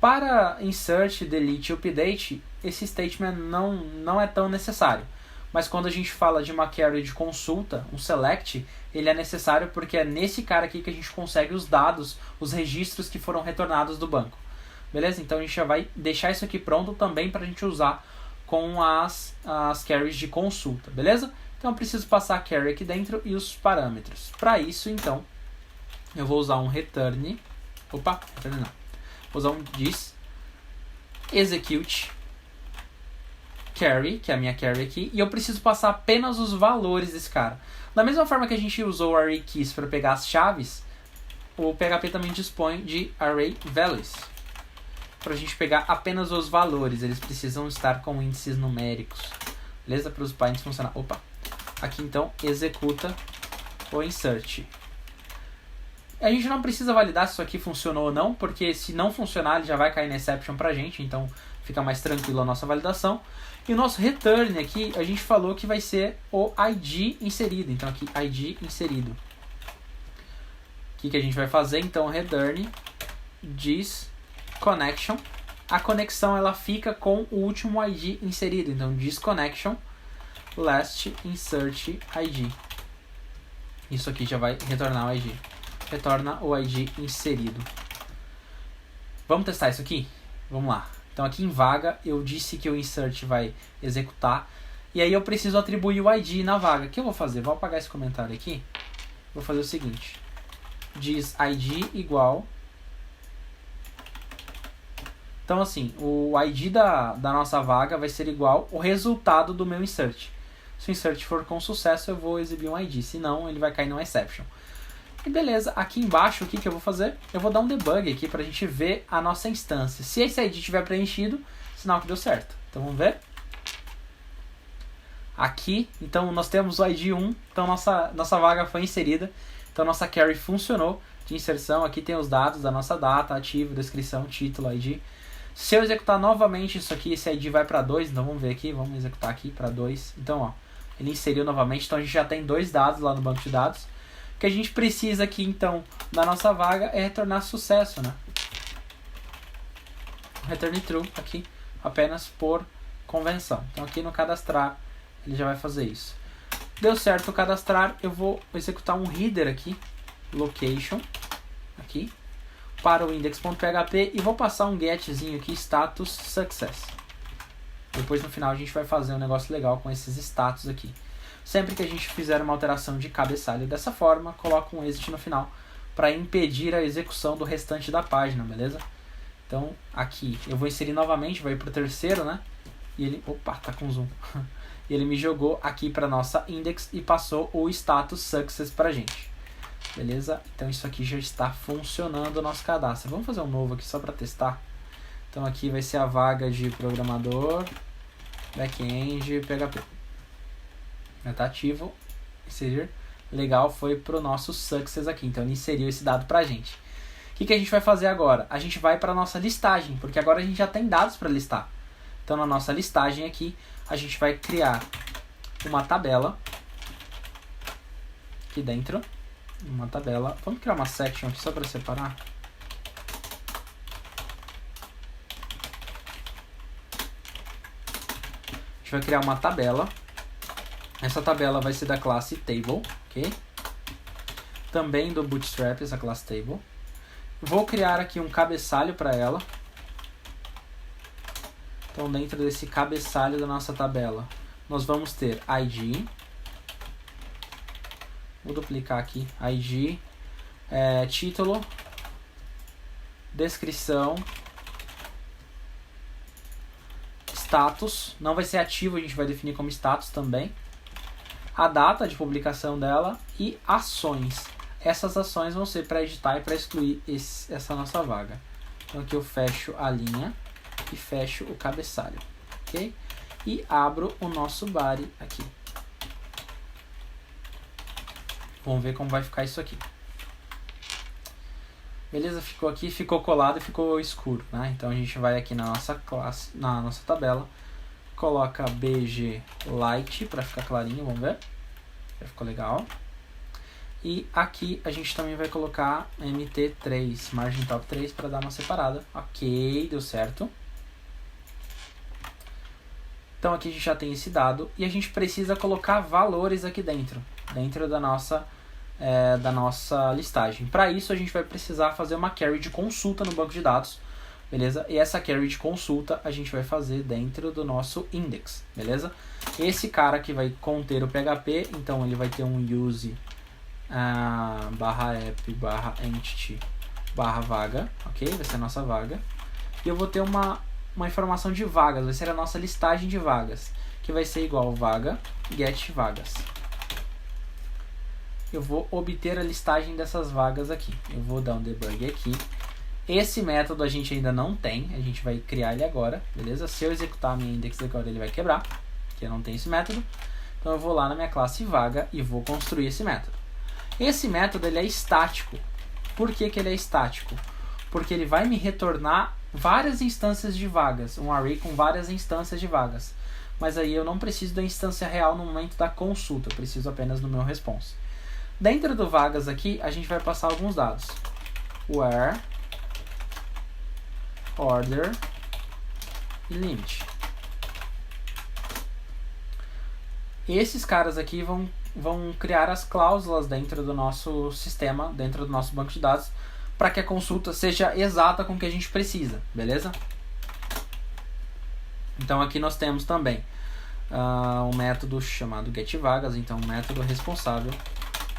Speaker 2: Para insert, delete e update, esse statement não é tão necessário. Mas quando a gente fala de uma carry de consulta, um select, ele é necessário porque é nesse cara aqui que a gente consegue os dados, os registros que foram retornados do banco. Beleza? Então a gente já vai deixar isso aqui pronto também para a gente usar com as carries de consulta. Beleza? Então eu preciso passar a carry aqui dentro e os parâmetros. Para isso, então, eu vou usar um return. Vou usar um this execute carry, que é a minha carry aqui, e eu preciso passar apenas os valores desse cara. Da mesma forma que a gente usou o array keys para pegar as chaves, o PHP também dispõe de array values. para a gente pegar apenas os valores. Eles precisam estar com índices numéricos. Beleza? Para os bindings funcionar. Opa! Aqui então, executa o insert. A gente não precisa validar se isso aqui funcionou ou não, porque se não funcionar, ele já vai cair na exception pra gente, então fica mais tranquilo a nossa validação. E o nosso return aqui, a gente falou que vai ser o ID inserido. Então aqui, ID inserido. O que a gente vai fazer? Então, return this connection. A conexão ela fica com o último ID inserido. Então, this connection last insert ID. Isso aqui já vai retornar o ID. Retorna o ID inserido. Vamos testar isso aqui? Vamos lá. Então aqui em vaga eu disse que o insert vai executar. E aí eu preciso atribuir o ID na vaga. O que eu vou fazer? Vou apagar esse comentário aqui. Vou fazer o seguinte. Diz ID igual. Então assim, o ID da nossa vaga vai ser igual o resultado do meu insert. Se o insert for com sucesso, eu vou exibir um ID. Se não, ele vai cair numa exception. E beleza, aqui embaixo o que eu vou fazer? Eu vou dar um debug aqui pra gente ver a nossa instância. Se esse ID estiver preenchido, sinal que deu certo. Então vamos ver. Aqui, então nós temos o ID 1, então nossa vaga foi inserida. Então nossa carry funcionou de inserção. Aqui tem os dados da nossa data, ativo, descrição, título, ID. Se eu executar novamente isso aqui, esse ID vai para 2, então vamos ver aqui, vamos executar aqui para 2. Então ó, ele inseriu novamente, então a gente já tem 2 dados lá no banco de dados. O que a gente precisa aqui, então, da nossa vaga é retornar sucesso, né? Return true aqui, apenas por convenção. Então, aqui no cadastrar, ele já vai fazer isso. Deu certo o cadastrar, eu vou executar um header aqui, location, aqui, para o index.php e vou passar um getzinho aqui, status success. Depois, no final, a gente vai fazer um negócio legal com esses status aqui. Sempre que a gente fizer uma alteração de cabeçalho dessa forma, coloca um exit no final para impedir a execução do restante da página, beleza? Então, aqui eu vou inserir novamente, vai para o terceiro, né? E ele, opa, tá com zoom. E ele me jogou aqui para nossa index e passou o status success para gente. Beleza? Então isso aqui já está funcionando o nosso cadastro. Vamos fazer um novo aqui só para testar. Então aqui vai ser a vaga de programador, back-end, PHP. Já está ativo, inserir, legal, foi para o nosso success aqui, então ele inseriu esse dado para a gente. O que a gente vai fazer agora? A gente vai para a nossa listagem, porque agora a gente já tem dados para listar. Então na nossa listagem aqui, a gente vai criar uma tabela, aqui dentro, uma tabela, vamos criar uma section aqui só para separar. A gente vai criar uma tabela. Essa tabela vai ser da classe table, ok? Também do Bootstrap, essa classe table. Vou criar aqui um cabeçalho para ela. Então, dentro desse cabeçalho da nossa tabela, nós vamos ter ID. Vou duplicar aqui. ID, título, descrição, status. Não vai ser ativo, a gente vai definir como status também. A data de publicação dela e ações. Essas ações vão ser para editar e para excluir essa nossa vaga. Então aqui eu fecho a linha e fecho o cabeçalho, ok? E abro o nosso body aqui. Vamos ver como vai ficar isso aqui. Beleza? Ficou aqui, ficou colado e ficou escuro, né? Então a gente vai aqui na nossa classe, na nossa tabela. Coloca BG Light para ficar clarinho, vamos ver. Já ficou legal. E aqui a gente também vai colocar MT3, Margin Top 3, para dar uma separada. Ok, deu certo. Então aqui a gente já tem esse dado e a gente precisa colocar valores aqui dentro da nossa listagem. Para isso a gente vai precisar fazer uma query de consulta no banco de dados. Beleza? E essa query de consulta a gente vai fazer dentro do nosso index, beleza? Esse cara aqui vai conter o PHP, então ele vai ter um use /app/entity /vaga, ok? Vai ser a nossa vaga. E eu vou ter uma informação de vagas, vai ser a nossa listagem de vagas, que vai ser igual vaga get vagas. Eu vou obter a listagem dessas vagas aqui. Eu vou dar um debug aqui. Esse método a gente ainda não tem, a gente vai criar ele agora, beleza? Se eu executar a minha index agora, ele vai quebrar, porque eu não tenho esse método. Então eu vou lá na minha classe vaga e vou construir esse método. Esse método ele é estático. Por que que ele é estático? Porque ele vai me retornar várias instâncias de vagas, um array com várias instâncias de vagas. Mas aí eu não preciso da instância real no momento da consulta, eu preciso apenas do meu response. Dentro do vagas aqui, a gente vai passar alguns dados. Where, order e limit. Esses caras aqui vão criar as cláusulas dentro do nosso sistema, dentro do nosso banco de dados, para que a consulta seja exata com o que a gente precisa, beleza? Então aqui nós temos também um método chamado getVagas, então um método responsável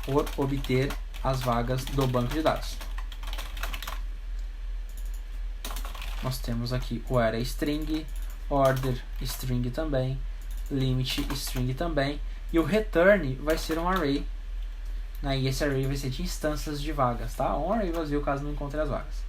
Speaker 2: por obter as vagas do banco de dados. Nós temos aqui o where string, order string também, limit string também, e o return vai ser um array, né? E esse array vai ser de instâncias de vagas, tá? Um array vazio caso não encontre as vagas.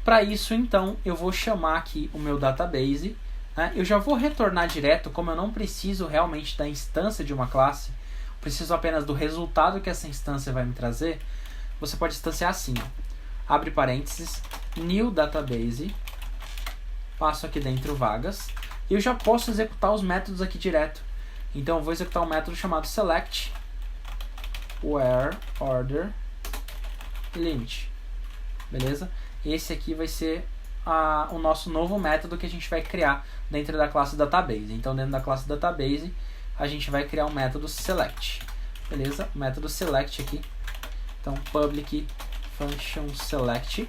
Speaker 2: Para isso, então, eu vou chamar aqui o meu database, né? Eu já vou retornar direto, como eu não preciso realmente da instância de uma classe, preciso apenas do resultado que essa instância vai me trazer. Você pode instanciar assim, ó. Abre parênteses, new database, passo aqui dentro vagas, e eu já posso executar os métodos aqui direto. Então eu vou executar um método chamado select, where, order, limit, beleza? Esse aqui vai ser o nosso novo método que a gente vai criar dentro da classe database. Então dentro da classe database a gente vai criar um método select, beleza? O método select aqui, então public function select,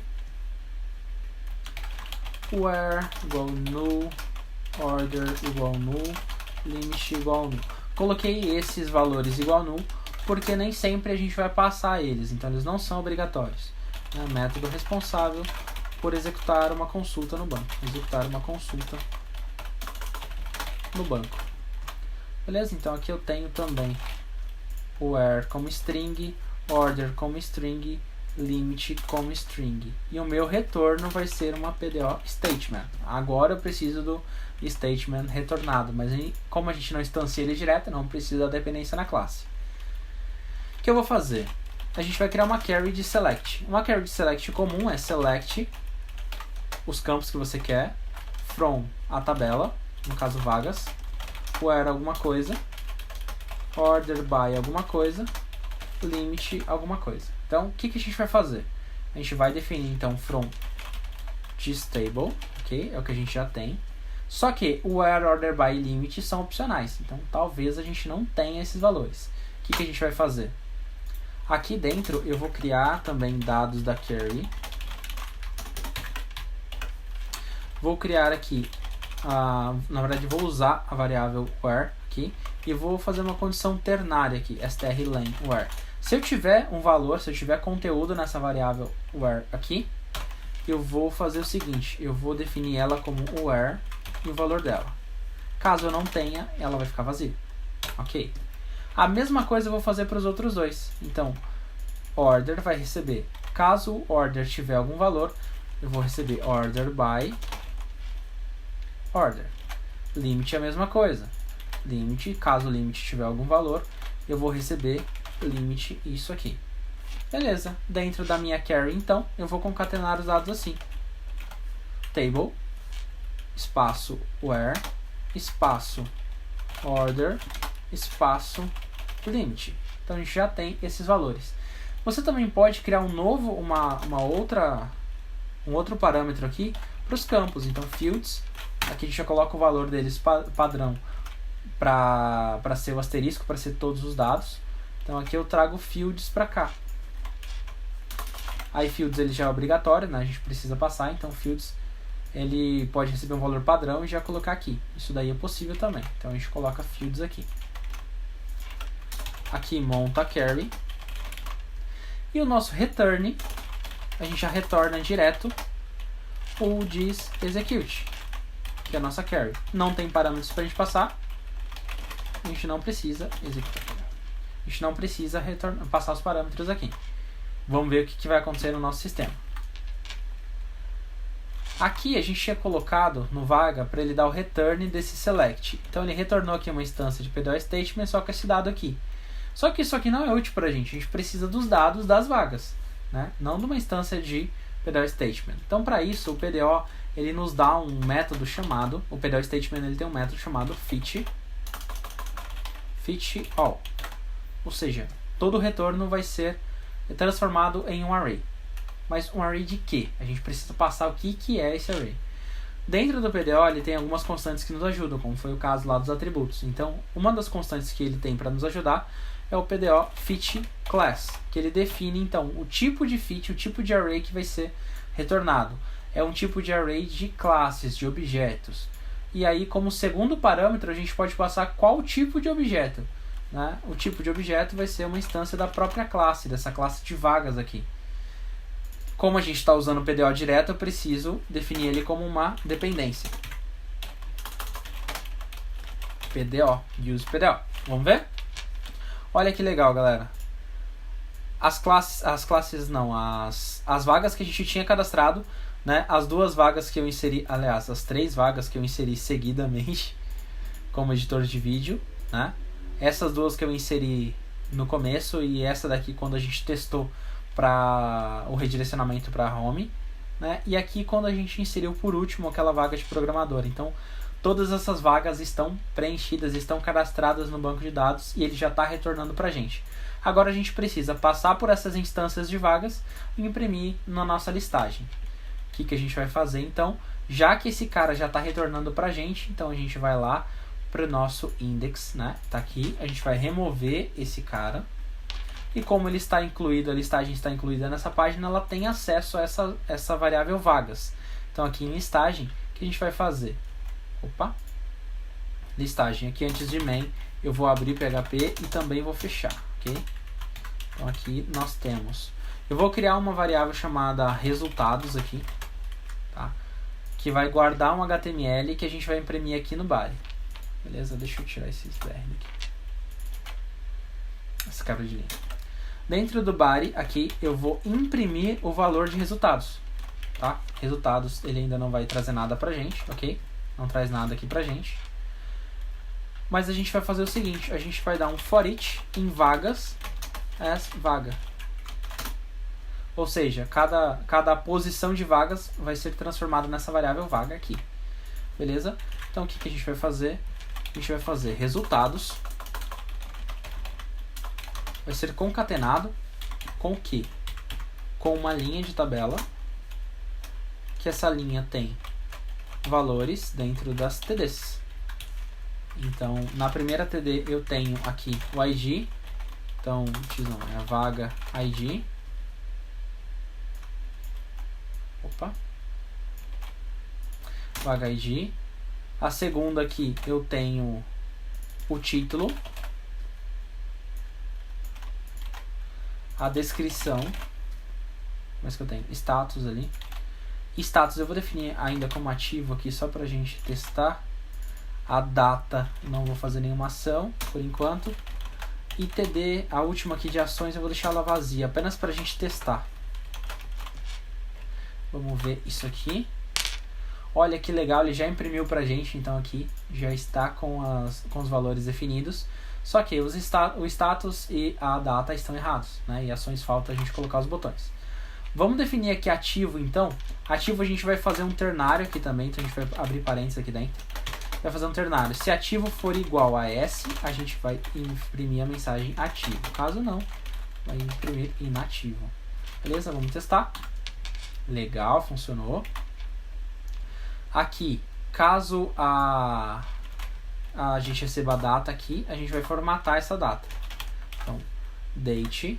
Speaker 2: where igual null, order igual null, limit igual null. Coloquei esses valores igual null porque nem sempre a gente vai passar eles, então eles não são obrigatórios. Método responsável por executar uma consulta no banco. Executar uma consulta no banco. Beleza? Então aqui eu tenho também o where como string, order como string, limit como string. E o meu retorno vai ser uma PDO statement. Agora eu preciso do statement retornado, mas como a gente não instancia ele direto, não precisa da dependência na classe. O que eu vou fazer? A gente vai criar uma carry de select. Uma carry de select comum é select os campos que você quer from a tabela, no caso vagas, where alguma coisa, order by alguma coisa, limit alguma coisa. Então, o que a gente vai fazer? A gente vai definir então from thisTable, ok? É o que a gente já tem. Só que o where, order by e limit são opcionais. Então, talvez a gente não tenha esses valores. O que a gente vai fazer? Aqui dentro eu vou criar também dados da carry. Vou criar aqui, na verdade vou usar a variável where aqui e vou fazer uma condição ternária aqui, strlen where. Se eu tiver um valor, se eu tiver conteúdo nessa variável where aqui, eu vou fazer o seguinte, eu vou definir ela como where e o valor dela. Caso eu não tenha, ela vai ficar vazia. Ok? A mesma coisa eu vou fazer para os outros dois. Então, order vai receber. Caso o order tiver algum valor, eu vou receber order by order. Limit é a mesma coisa. Limit, caso o limit tiver algum valor, eu vou receber limit isso aqui. Beleza. Dentro da minha carry, então, eu vou concatenar os dados assim. Table, espaço where, espaço order, espaço limit. Então a gente já tem esses valores. Você também pode criar um outro parâmetro aqui para os campos. Então fields, aqui a gente já coloca o valor deles padrão para ser o asterisco, para ser todos os dados. Então aqui eu trago fields para cá. Aí fields ele já é obrigatório, né? A gente precisa passar, então fields ele pode receber um valor padrão e já colocar aqui. Isso daí é possível também. Então a gente coloca fields aqui. Aqui monta a carry. E o nosso return, a gente já retorna direto o diz execute, que é a nossa carry. Não tem parâmetros para a gente passar. A gente não precisa executar. A gente não precisa passar os parâmetros aqui. Vamos ver o que vai acontecer no nosso sistema. Aqui a gente tinha colocado no vaga para ele dar o return desse select. Então ele retornou aqui uma instância de PDO statement só com esse dado aqui. Só que isso aqui não é útil para a gente precisa dos dados das vagas, né? Não de uma instância de PDO statement. Então para isso o PDO ele nos dá um método chamado, o PDO statement ele tem um método chamado fetch all. Ou seja, todo o retorno vai ser transformado em um array. Mas um array de quê? A gente precisa passar o que é esse array. Dentro do PDO ele tem algumas constantes que nos ajudam, como foi o caso lá dos atributos. Então, uma das constantes que ele tem para nos ajudar é o PDO fetch class, que ele define então o tipo de fetch, o tipo de array que vai ser retornado. É um tipo de array de classes, de objetos. E aí, como segundo parâmetro, a gente pode passar qual tipo de objeto, né? O tipo de objeto vai ser uma instância da própria classe, dessa classe de vagas aqui. Como a gente está usando o PDO direto, eu preciso definir ele como uma dependência. PDO, use PDO. Vamos ver? Olha que legal, galera. As vagas que a gente tinha cadastrado, né? As duas vagas que eu inseri, aliás, as 3 vagas que eu inseri seguidamente como editor de vídeo, né? Essas duas que eu inseri no começo e essa daqui quando a gente testou para o redirecionamento para home, né? E aqui quando a gente inseriu por último aquela vaga de programador. Então, todas essas vagas estão preenchidas, estão cadastradas no banco de dados e ele já está retornando para a gente. Agora a gente precisa passar por essas instâncias de vagas e imprimir na nossa listagem. O que a gente vai fazer então? Já que esse cara já está retornando para a gente, então a gente vai lá para o nosso index, né? Tá aqui, a gente vai remover esse cara. E como ele está incluído, a listagem está incluída nessa página, ela tem acesso a essa variável vagas. Então aqui em listagem, o que a gente vai fazer? Opa! Listagem, aqui antes de main, eu vou abrir PHP e também vou fechar, ok? Então aqui nós temos... Eu vou criar uma variável chamada resultados aqui, tá? Que vai guardar um HTML que a gente vai imprimir aqui no body. Beleza? Deixa eu tirar esse BR aqui. Essa quebra de linha. Dentro do body, aqui, eu vou imprimir o valor de resultados, tá? Resultados, ele ainda não vai trazer nada pra gente, ok? Não traz nada aqui pra gente. Mas a gente vai fazer o seguinte, a gente vai dar um for each em vagas as vaga. Ou seja, cada posição de vagas vai ser transformada nessa variável vaga aqui. Beleza? Então, o que a gente vai fazer? A gente vai fazer resultados. Vai ser concatenado com o quê? Com uma linha de tabela. Que essa linha tem valores dentro das TDs. Então, na primeira TD eu tenho aqui o ID. Então, é a vaga ID. Opa. Vaga ID. A segunda aqui eu tenho o título. A descrição. Mas que eu tenho status ali. Status eu vou definir ainda como ativo aqui só pra gente testar. A data não vou fazer nenhuma ação por enquanto. E TD, a última aqui de ações eu vou deixar ela vazia, apenas pra gente testar. Vamos ver isso aqui. Olha que legal, ele já imprimiu pra gente, então aqui já está com os valores definidos. Só que o status e a data estão errados, né? E ações falta a gente colocar os botões. Vamos definir aqui ativo então. Ativo a gente vai fazer um ternário aqui também, então a gente vai abrir parênteses aqui dentro. Vai fazer um ternário. Se ativo for igual a S, a gente vai imprimir a mensagem ativo. Caso não, vai imprimir inativo. Beleza? Vamos testar. Legal, funcionou. Aqui, caso a gente receba a data aqui, a gente vai formatar essa data. Então, date.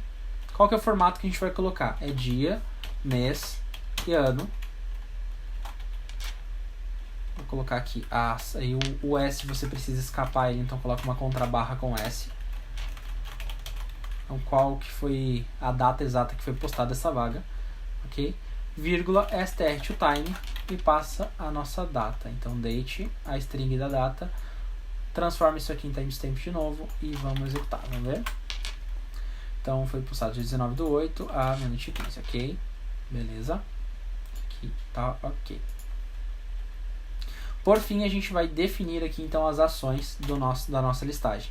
Speaker 2: Qual que é o formato que a gente vai colocar? É dia, mês e ano. Vou colocar aqui aí o S você precisa escapar ele, então coloca uma contrabarra com S. Então qual que foi a data exata que foi postada essa vaga, ok? Vírgula str to time e passa a nossa data. Então date, a string da data, transforma isso aqui em timestamp de novo e vamos executar, vamos ver? Então foi postado de 19/8 a meia-noite e 15, ok? Beleza? Aqui tá ok. Por fim, a gente vai definir aqui então as ações da nossa listagem.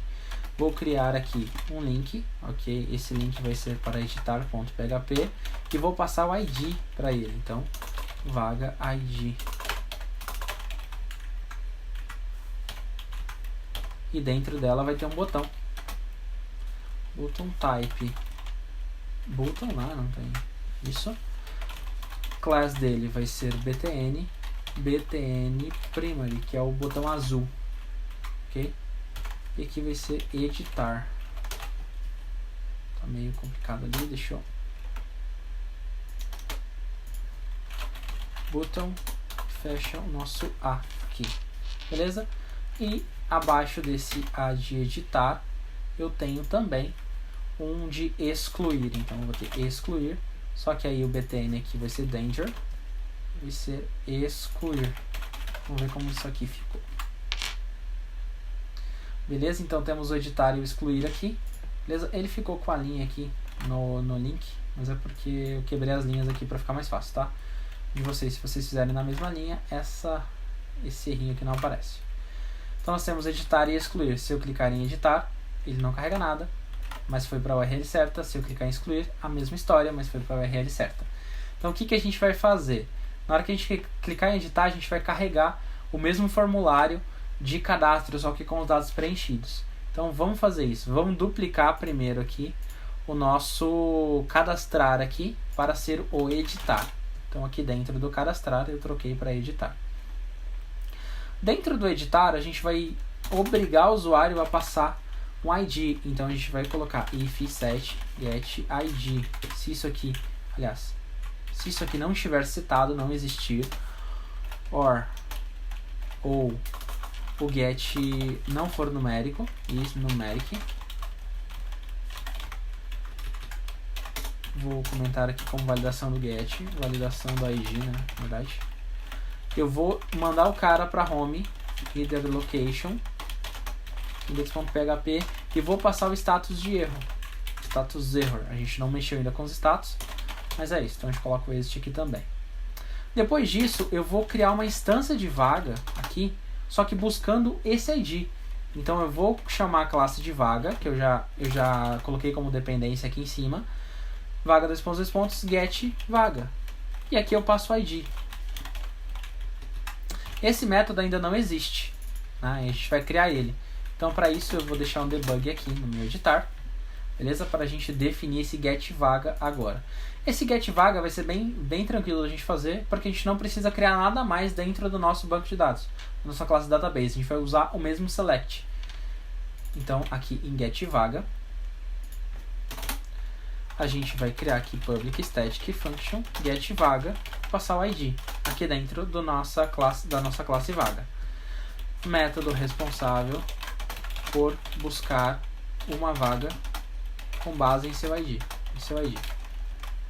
Speaker 2: Vou criar aqui um link, ok? Esse link vai ser para editar.php e vou passar o ID para ele. Então, vaga ID. E dentro dela vai ter um botão. Button type. Button lá, não tem. Isso. Class dele vai ser btn. btn primary, que é o botão azul. Ok? E aqui vai ser editar. Tá meio complicado ali, deixa eu... Botão, fecha o nosso A aqui. Beleza? E abaixo desse A de editar, eu tenho também um de excluir. Então eu vou ter excluir, só que aí o btn aqui vai ser danger, vai ser excluir. Vamos ver como isso aqui ficou. Beleza? Então temos o editar e o excluir aqui. Beleza? Ele ficou com a linha aqui no link, mas é porque eu quebrei as linhas aqui para ficar mais fácil, tá? De vocês, se vocês fizerem na mesma linha, esse errinho aqui não aparece. Então nós temos editar e excluir. Se eu clicar em editar, ele não carrega nada, mas foi para a URL certa. Se eu clicar em excluir, a mesma história, mas foi para a URL certa. Então o que a gente vai fazer? Na hora que a gente clicar em editar, a gente vai carregar o mesmo formulário de cadastro, só que com os dados preenchidos. Então vamos fazer isso. Vamos duplicar primeiro aqui o nosso cadastrar aqui para ser o editar. Então aqui dentro do cadastrar eu troquei para editar. Dentro do editar a gente vai obrigar o usuário a passar um ID. Então a gente vai colocar if set get ID. Se isso aqui, aliás, se isso aqui não estiver citado, não existir, ou o get não for numérico, is numeric. Vou comentar aqui como validação do get, validação do ID, né, na verdade. Eu vou mandar o cara para home, header location, index.php, e vou passar o status de erro. Status error. A gente não mexeu ainda com os status, mas é isso. Então a gente coloca o exit aqui também. Depois disso, eu vou criar uma instância de vaga aqui, só que buscando esse ID. Então eu vou chamar a classe de vaga, que eu já coloquei como dependência aqui em cima. Vaga get vaga. E aqui eu passo o ID. Esse método ainda não existe, né? A gente vai criar ele. Então para isso eu vou deixar um debug aqui no meu editar. Beleza? Para a gente definir esse get vaga agora. Esse get vaga vai ser bem tranquilo a gente fazer, porque a gente não precisa criar nada mais dentro do nosso banco de dados, nossa classe database. A gente vai usar o mesmo select. Então aqui em get vaga, a gente vai criar aqui public static function get vaga, passar o ID aqui dentro da nossa classe vaga. Método responsável por buscar uma vaga com base em seu ID.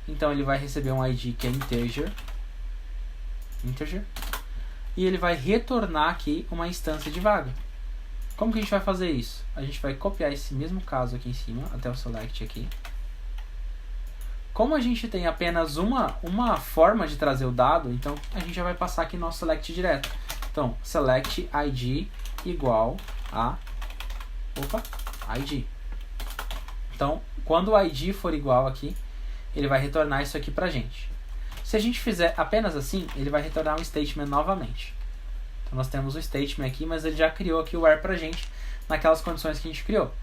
Speaker 2: Então ele vai receber um ID que é integer, e ele vai retornar aqui uma instância de vaga. Como que a gente vai fazer isso? A gente vai copiar esse mesmo caso aqui em cima, até o select aqui. Como a gente tem apenas uma forma de trazer o dado, então a gente já vai passar aqui no nosso select direto. Então, select ID igual a ID. Então, quando o ID for igual aqui, ele vai retornar isso aqui pra gente. Se a gente fizer apenas assim, ele vai retornar um statement novamente. Então, nós temos o statement aqui, mas ele já criou aqui o where pra gente, naquelas condições que a gente criou.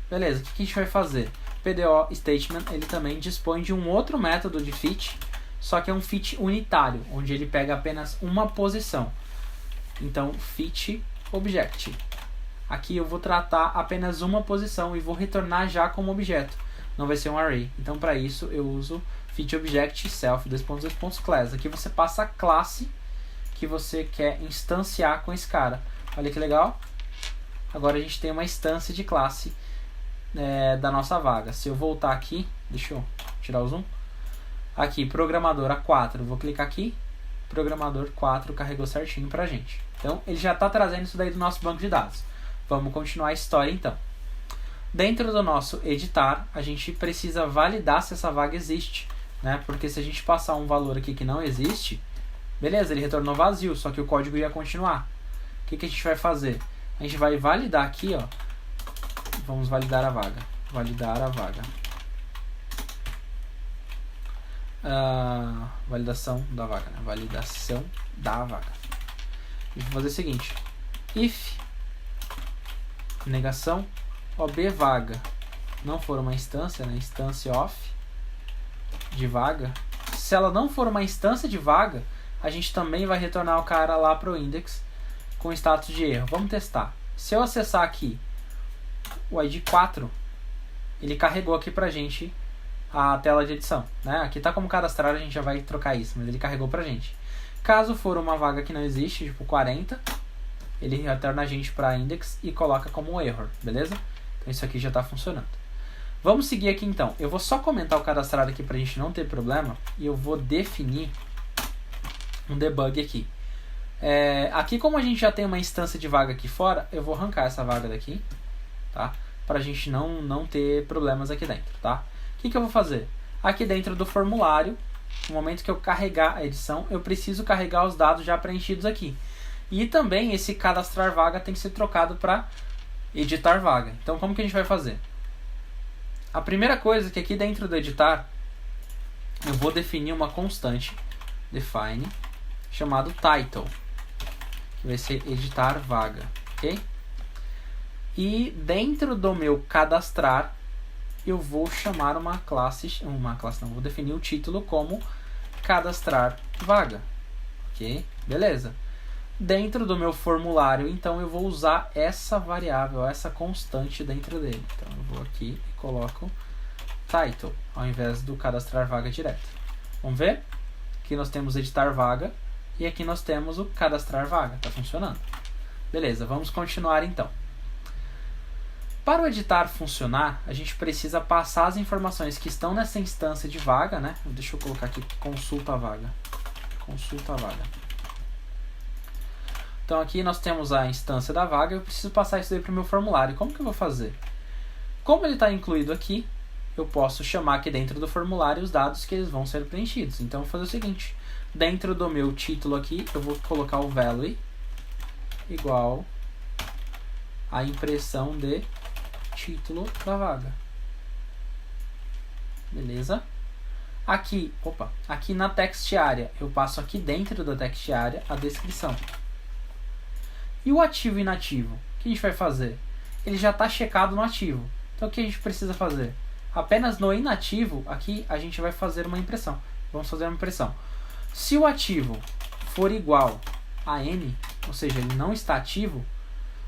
Speaker 2: Beleza, o que a gente vai fazer? PDO statement, ele também dispõe de um outro método de fit, só que é um fit unitário, onde ele pega apenas uma posição. Então, fit object. Aqui eu vou tratar apenas uma posição e vou retornar já como objeto. Não vai ser um array. Então, para isso, eu uso fit object self class. Aqui você passa a classe que você quer instanciar com esse cara. Olha que legal. Agora a gente tem uma instância de classe da nossa vaga. Se eu voltar aqui, deixa eu tirar o zoom. Aqui, programador A4, eu vou clicar aqui. Programador 4 carregou certinho pra gente. Então, ele já está trazendo isso daí do nosso banco de dados. Vamos continuar a história então. Dentro do nosso editar, a gente precisa validar se essa vaga existe, né? Porque se a gente passar um valor aqui que não existe, Beleza, ele retornou vazio, só que o código ia continuar. O que a gente vai fazer? A gente vai validar aqui, ó. Vamos validar a vaga. Validar a vaga. Validação da vaga, né? Validação da vaga. E vou fazer o seguinte: if negação ob vaga não for uma instância, né? Instância of de vaga. Se ela não for uma instância de vaga, a gente também vai retornar o cara lá para o index com status de erro. Vamos testar. Se eu acessar aqui o ID 4, ele carregou aqui pra gente a tela de edição, né? Aqui tá como cadastrar, a gente já vai trocar isso, mas ele carregou pra gente. Caso for uma vaga que não existe, tipo 40, ele retorna a gente para index e coloca como error, beleza? Então isso aqui já tá funcionando. Vamos seguir aqui então. Eu vou só comentar o cadastrar aqui pra gente não ter problema e eu vou definir um debug aqui. Aqui, como a gente já tem uma instância de vaga aqui fora, eu vou arrancar essa vaga daqui, tá? Pra gente não ter problemas aqui dentro, tá? O que eu vou fazer? Aqui dentro do formulário, no momento que eu carregar a edição, eu preciso carregar os dados já preenchidos aqui. E também esse cadastrar vaga tem que ser trocado para editar vaga. Então, como que a gente vai fazer? A primeira coisa é que aqui dentro do editar, eu vou definir uma constante, define, chamado title, que vai ser editar vaga, ok? E dentro do meu cadastrar, eu vou chamar uma classe não, vou definir o título como cadastrar vaga, ok? Beleza. Dentro do meu formulário, então, eu vou usar essa variável, essa constante dentro dele. Então, eu vou aqui e coloco title, ao invés do cadastrar vaga direto. Vamos ver? Aqui nós temos editar vaga e aqui nós temos o cadastrar vaga. Está funcionando. Beleza, vamos continuar então. Para o editar funcionar, a gente precisa passar as informações que estão nessa instância de vaga, né? Deixa eu colocar aqui consulta vaga. Consulta vaga. Então aqui nós temos a instância da vaga, eu preciso passar isso daí para o meu formulário. Como que eu vou fazer? Como ele está incluído aqui, eu posso chamar aqui dentro do formulário os dados que eles vão ser preenchidos. Então eu vou fazer o seguinte, dentro do meu título aqui, eu vou colocar o value igual a impressão de título da vaga. Beleza? Aqui na text area, eu passo aqui dentro da text area a descrição. E o ativo e inativo? O que a gente vai fazer? Ele já está checado no ativo. Então o que a gente precisa fazer? Apenas no inativo, aqui a gente vai fazer uma impressão. Vamos fazer uma impressão. Se o ativo for igual a N, ou seja, ele não está ativo,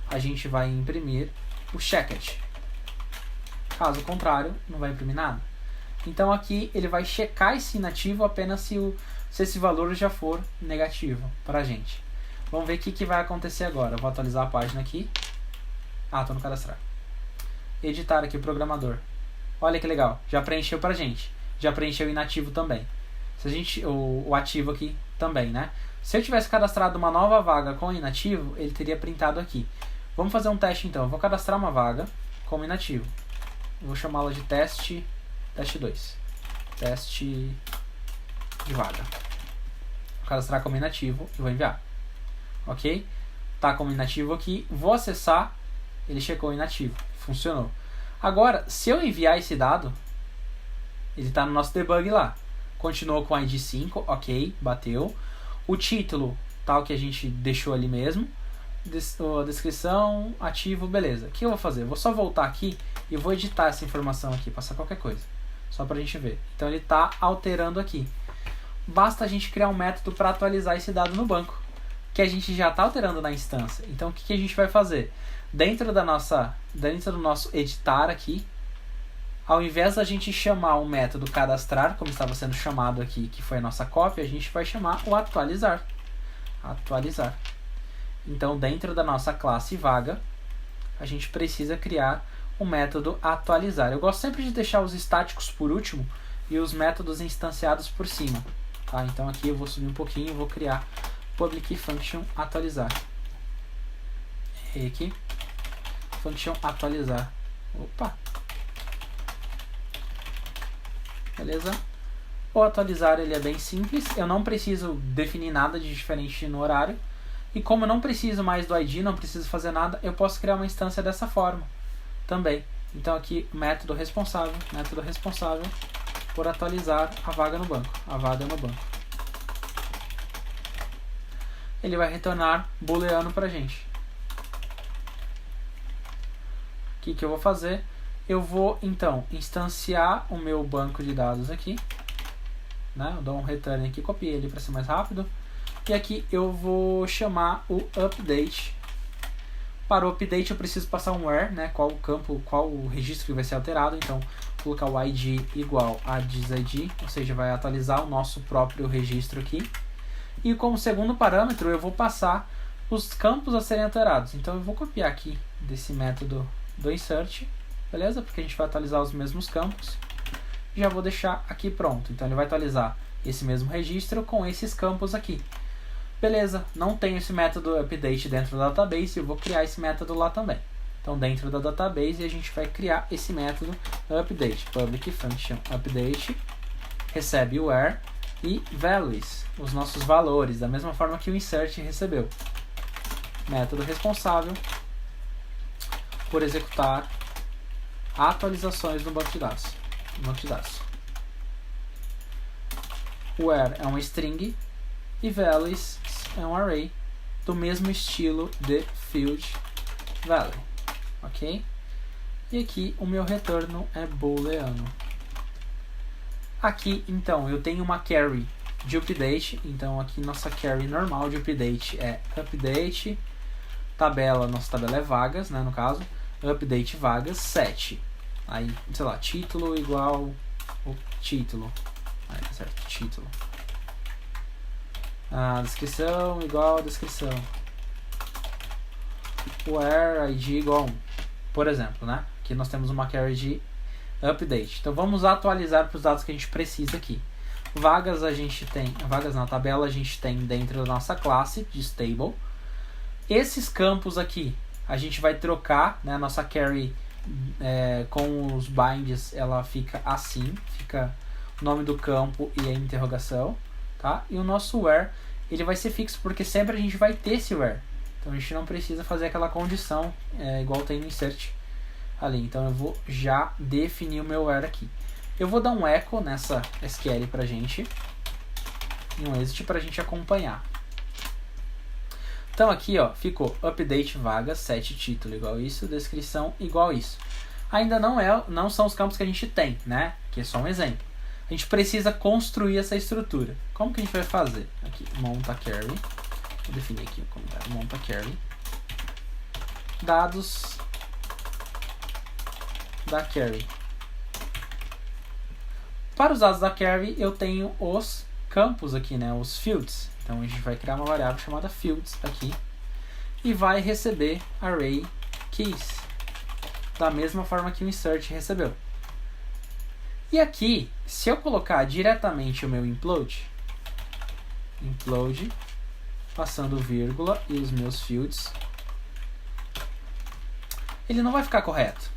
Speaker 2: a gente vai imprimir o checked. Caso contrário, não vai imprimir nada. Então aqui ele vai checar esse inativo apenas se esse valor já for negativo para a gente. Vamos ver o que vai acontecer agora. Eu vou atualizar a página aqui. Estou no cadastrar. Editar aqui o programador. Olha que legal. Já preencheu pra gente. Já preencheu o inativo também. O ativo aqui também, né? Se eu tivesse cadastrado uma nova vaga com inativo, ele teria printado aqui. Vamos fazer um teste então. Eu vou cadastrar uma vaga como inativo. Eu vou chamá-la de teste 2. Teste de vaga. Vou cadastrar como inativo e vou enviar. Ok? Tá como inativo aqui. Vou acessar. Ele checou inativo. Funcionou. Agora, se eu enviar esse dado, ele está no nosso debug lá. Continuou com ID 5. Ok. Bateu. O título, tal que a gente deixou ali mesmo. A descrição, ativo, beleza. O que eu vou fazer? Eu vou só voltar aqui e vou editar essa informação aqui. Passar qualquer coisa. Só pra gente ver. Então ele está alterando aqui. Basta a gente criar um método para atualizar esse dado no banco, que a gente já está alterando na instância. Então o que a gente vai fazer? Dentro do nosso editar aqui, ao invés da gente chamar o método cadastrar, como estava sendo chamado aqui, que foi a nossa cópia, a gente vai chamar o atualizar. Atualizar. Então dentro da nossa classe vaga, a gente precisa criar o método atualizar. Eu gosto sempre de deixar os estáticos por último e os métodos instanciados por cima. Tá? Então aqui eu vou subir um pouquinho e vou criar public function atualizar. E aqui, function atualizar. Opa! Beleza? O atualizar ele é bem simples, eu não preciso definir nada de diferente no horário. E como eu não preciso mais do ID, não preciso fazer nada, eu posso criar uma instância dessa forma também. Então aqui, método responsável por atualizar a vaga no banco. Ele vai retornar booleano pra gente. O que eu vou fazer? Eu vou, então, instanciar o meu banco de dados aqui. Né? Eu dou um return aqui, copiei ele para ser mais rápido. E aqui eu vou chamar o update. Para o update eu preciso passar um where, né? Qual o registro que vai ser alterado. Então, vou colocar o id igual a thisID, ou seja, vai atualizar o nosso próprio registro aqui. E como segundo parâmetro eu vou passar os campos a serem alterados. Então eu vou copiar aqui desse método do insert, beleza? Porque a gente vai atualizar os mesmos campos. Já vou deixar aqui pronto. Então ele vai atualizar esse mesmo registro com esses campos aqui. Beleza, não tenho esse método update dentro da database, eu vou criar esse método lá também. Então dentro da database a gente vai criar esse método update, public function update, recebe o where e values, os nossos valores, da mesma forma que o insert recebeu. Método responsável por executar atualizações no banco de dados. Where é uma string e values é um array do mesmo estilo de field value, ok? E aqui o meu retorno é booleano. Aqui então eu tenho uma carry de update, então aqui nossa carry normal de update é update tabela, nossa tabela é vagas, né, no caso, update vagas 7. Aí, sei lá, título igual o título. Aí, tá certo, título. Descrição igual a descrição. Where ID igual a 1. Por exemplo, né? Aqui nós temos uma carry de update. Então vamos atualizar para os dados que a gente precisa aqui. Vagas na tabela a gente tem dentro da nossa classe de stable. Esses campos aqui a gente vai trocar, né? A nossa carry com os binds ela fica assim, fica o nome do campo e a interrogação, tá? E o nosso where ele vai ser fixo porque sempre a gente vai ter esse where. Então a gente não precisa fazer aquela condição igual tem no insert ali. Então eu vou já definir o meu where aqui. Eu vou dar um echo nessa SQL pra gente e um exit pra gente acompanhar. Então aqui ó, ficou update vaga, set título igual isso, descrição igual isso. Ainda não são os campos que a gente tem, né? Que é só um exemplo. A gente precisa construir essa estrutura. Como que a gente vai fazer? Aqui, monta carry. Vou definir aqui o comentário. Monta carry. Dados da carry. Para os dados da carry, eu tenho os campos aqui, né? Os fields. Então a gente vai criar uma variável chamada fields aqui e vai receber array keys da mesma forma que o insert recebeu. E aqui, se eu colocar diretamente o meu implode, passando vírgula e os meus fields, ele não vai ficar correto.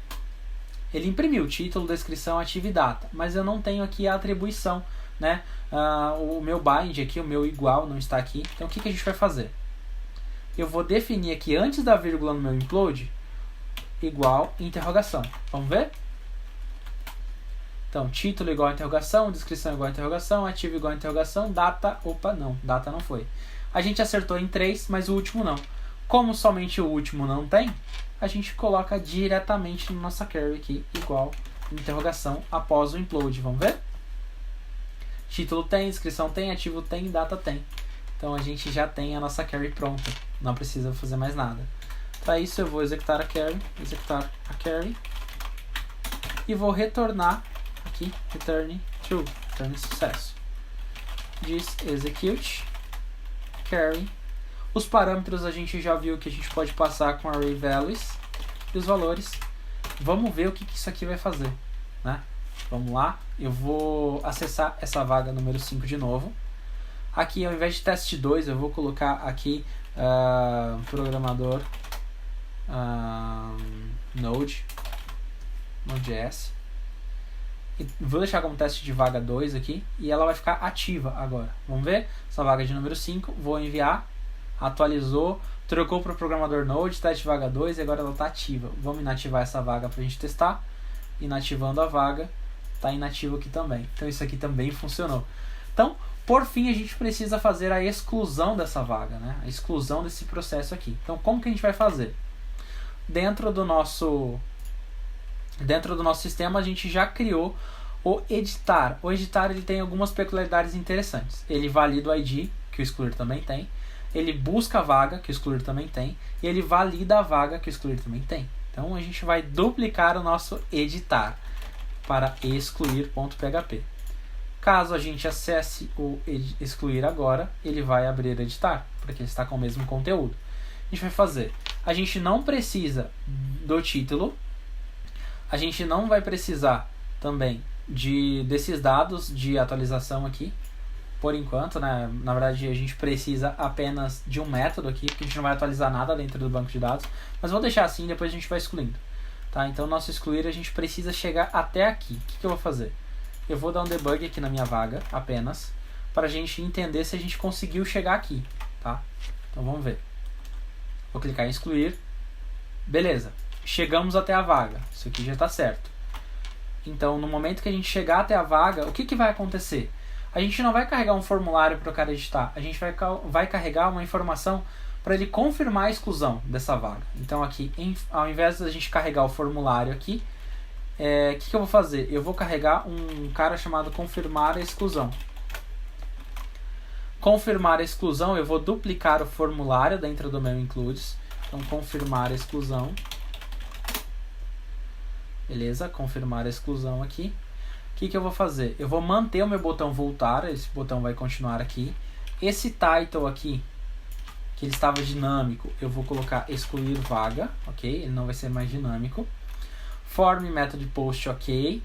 Speaker 2: Ele imprimiu título, descrição, ativo e data, mas eu não tenho aqui a atribuição, né? O meu bind aqui, o meu igual não está aqui. Então o que a gente vai fazer? Eu vou definir aqui antes da vírgula no meu implode igual interrogação. Vamos ver? Então título igual a interrogação, descrição igual a interrogação, ativo igual a interrogação, data, data não foi. A gente acertou em 3, mas o último não. Como somente o último não tem, a gente coloca diretamente na nossa carry aqui igual interrogação após o implode. Vamos ver? Título tem, descrição tem, ativo tem, data tem. Então a gente já tem a nossa carry pronta. Não precisa fazer mais nada. Para isso eu vou executar a carry. E vou retornar aqui, return true, return sucesso. Diz execute carry. Os parâmetros a gente já viu que a gente pode passar com array values. E os valores. Vamos ver o que isso aqui vai fazer, né? Vamos lá, eu vou acessar essa vaga número 5 de novo. Aqui, ao invés de teste 2, eu vou colocar aqui programador Node.js. Vou deixar como teste de vaga 2 aqui, e ela vai ficar ativa agora. Vamos ver? Essa vaga de número 5, vou enviar, atualizou, trocou para o programador Node, teste de vaga 2, e agora ela está ativa. Vamos inativar essa vaga para a gente testar. Inativando a vaga, está inativo aqui também. Então isso aqui também funcionou. Então, por fim, a gente precisa fazer a exclusão dessa vaga, né? A exclusão desse processo aqui. Então, como que a gente vai fazer? Dentro do nosso sistema, a gente já criou o editar. O editar ele tem algumas peculiaridades interessantes. Ele valida o ID, que o excluir também tem. Ele busca a vaga, que o excluir também tem. E ele valida a vaga, que o excluir também tem. Então, a gente vai duplicar o nosso editar para excluir.php. Caso a gente acesse o excluir agora, ele vai abrir editar, porque ele está com o mesmo conteúdo. A gente vai fazer. A gente não precisa do título. A gente não vai precisar também desses dados de atualização aqui, por enquanto, né? Na verdade, a gente precisa apenas de um método aqui, porque a gente não vai atualizar nada dentro do banco de dados, mas vou deixar assim, depois a gente vai excluindo. Tá? Então, nosso excluir, a gente precisa chegar até aqui. O que eu vou fazer? Eu vou dar um debug aqui na minha vaga, apenas, para a gente entender se a gente conseguiu chegar aqui. Tá? Então, vamos ver. Vou clicar em excluir. Beleza. Chegamos até a vaga. Isso aqui já está certo. Então, no momento que a gente chegar até a vaga, o que vai acontecer? A gente não vai carregar um formulário para o cara editar. A gente vai carregar uma informação para ele confirmar a exclusão dessa vaga. Então, aqui, ao invés da gente carregar o formulário aqui, o que eu vou fazer? Eu vou carregar um cara chamado confirmar a exclusão. Confirmar a exclusão, eu vou duplicar o formulário dentro do meu includes. Então, confirmar a exclusão. Beleza? Confirmar a exclusão aqui. O que eu vou fazer? Eu vou manter o meu botão voltar. Esse botão vai continuar aqui. Esse title aqui, que ele estava dinâmico, eu vou colocar excluir vaga. Ok? Ele não vai ser mais dinâmico. Form method post, ok.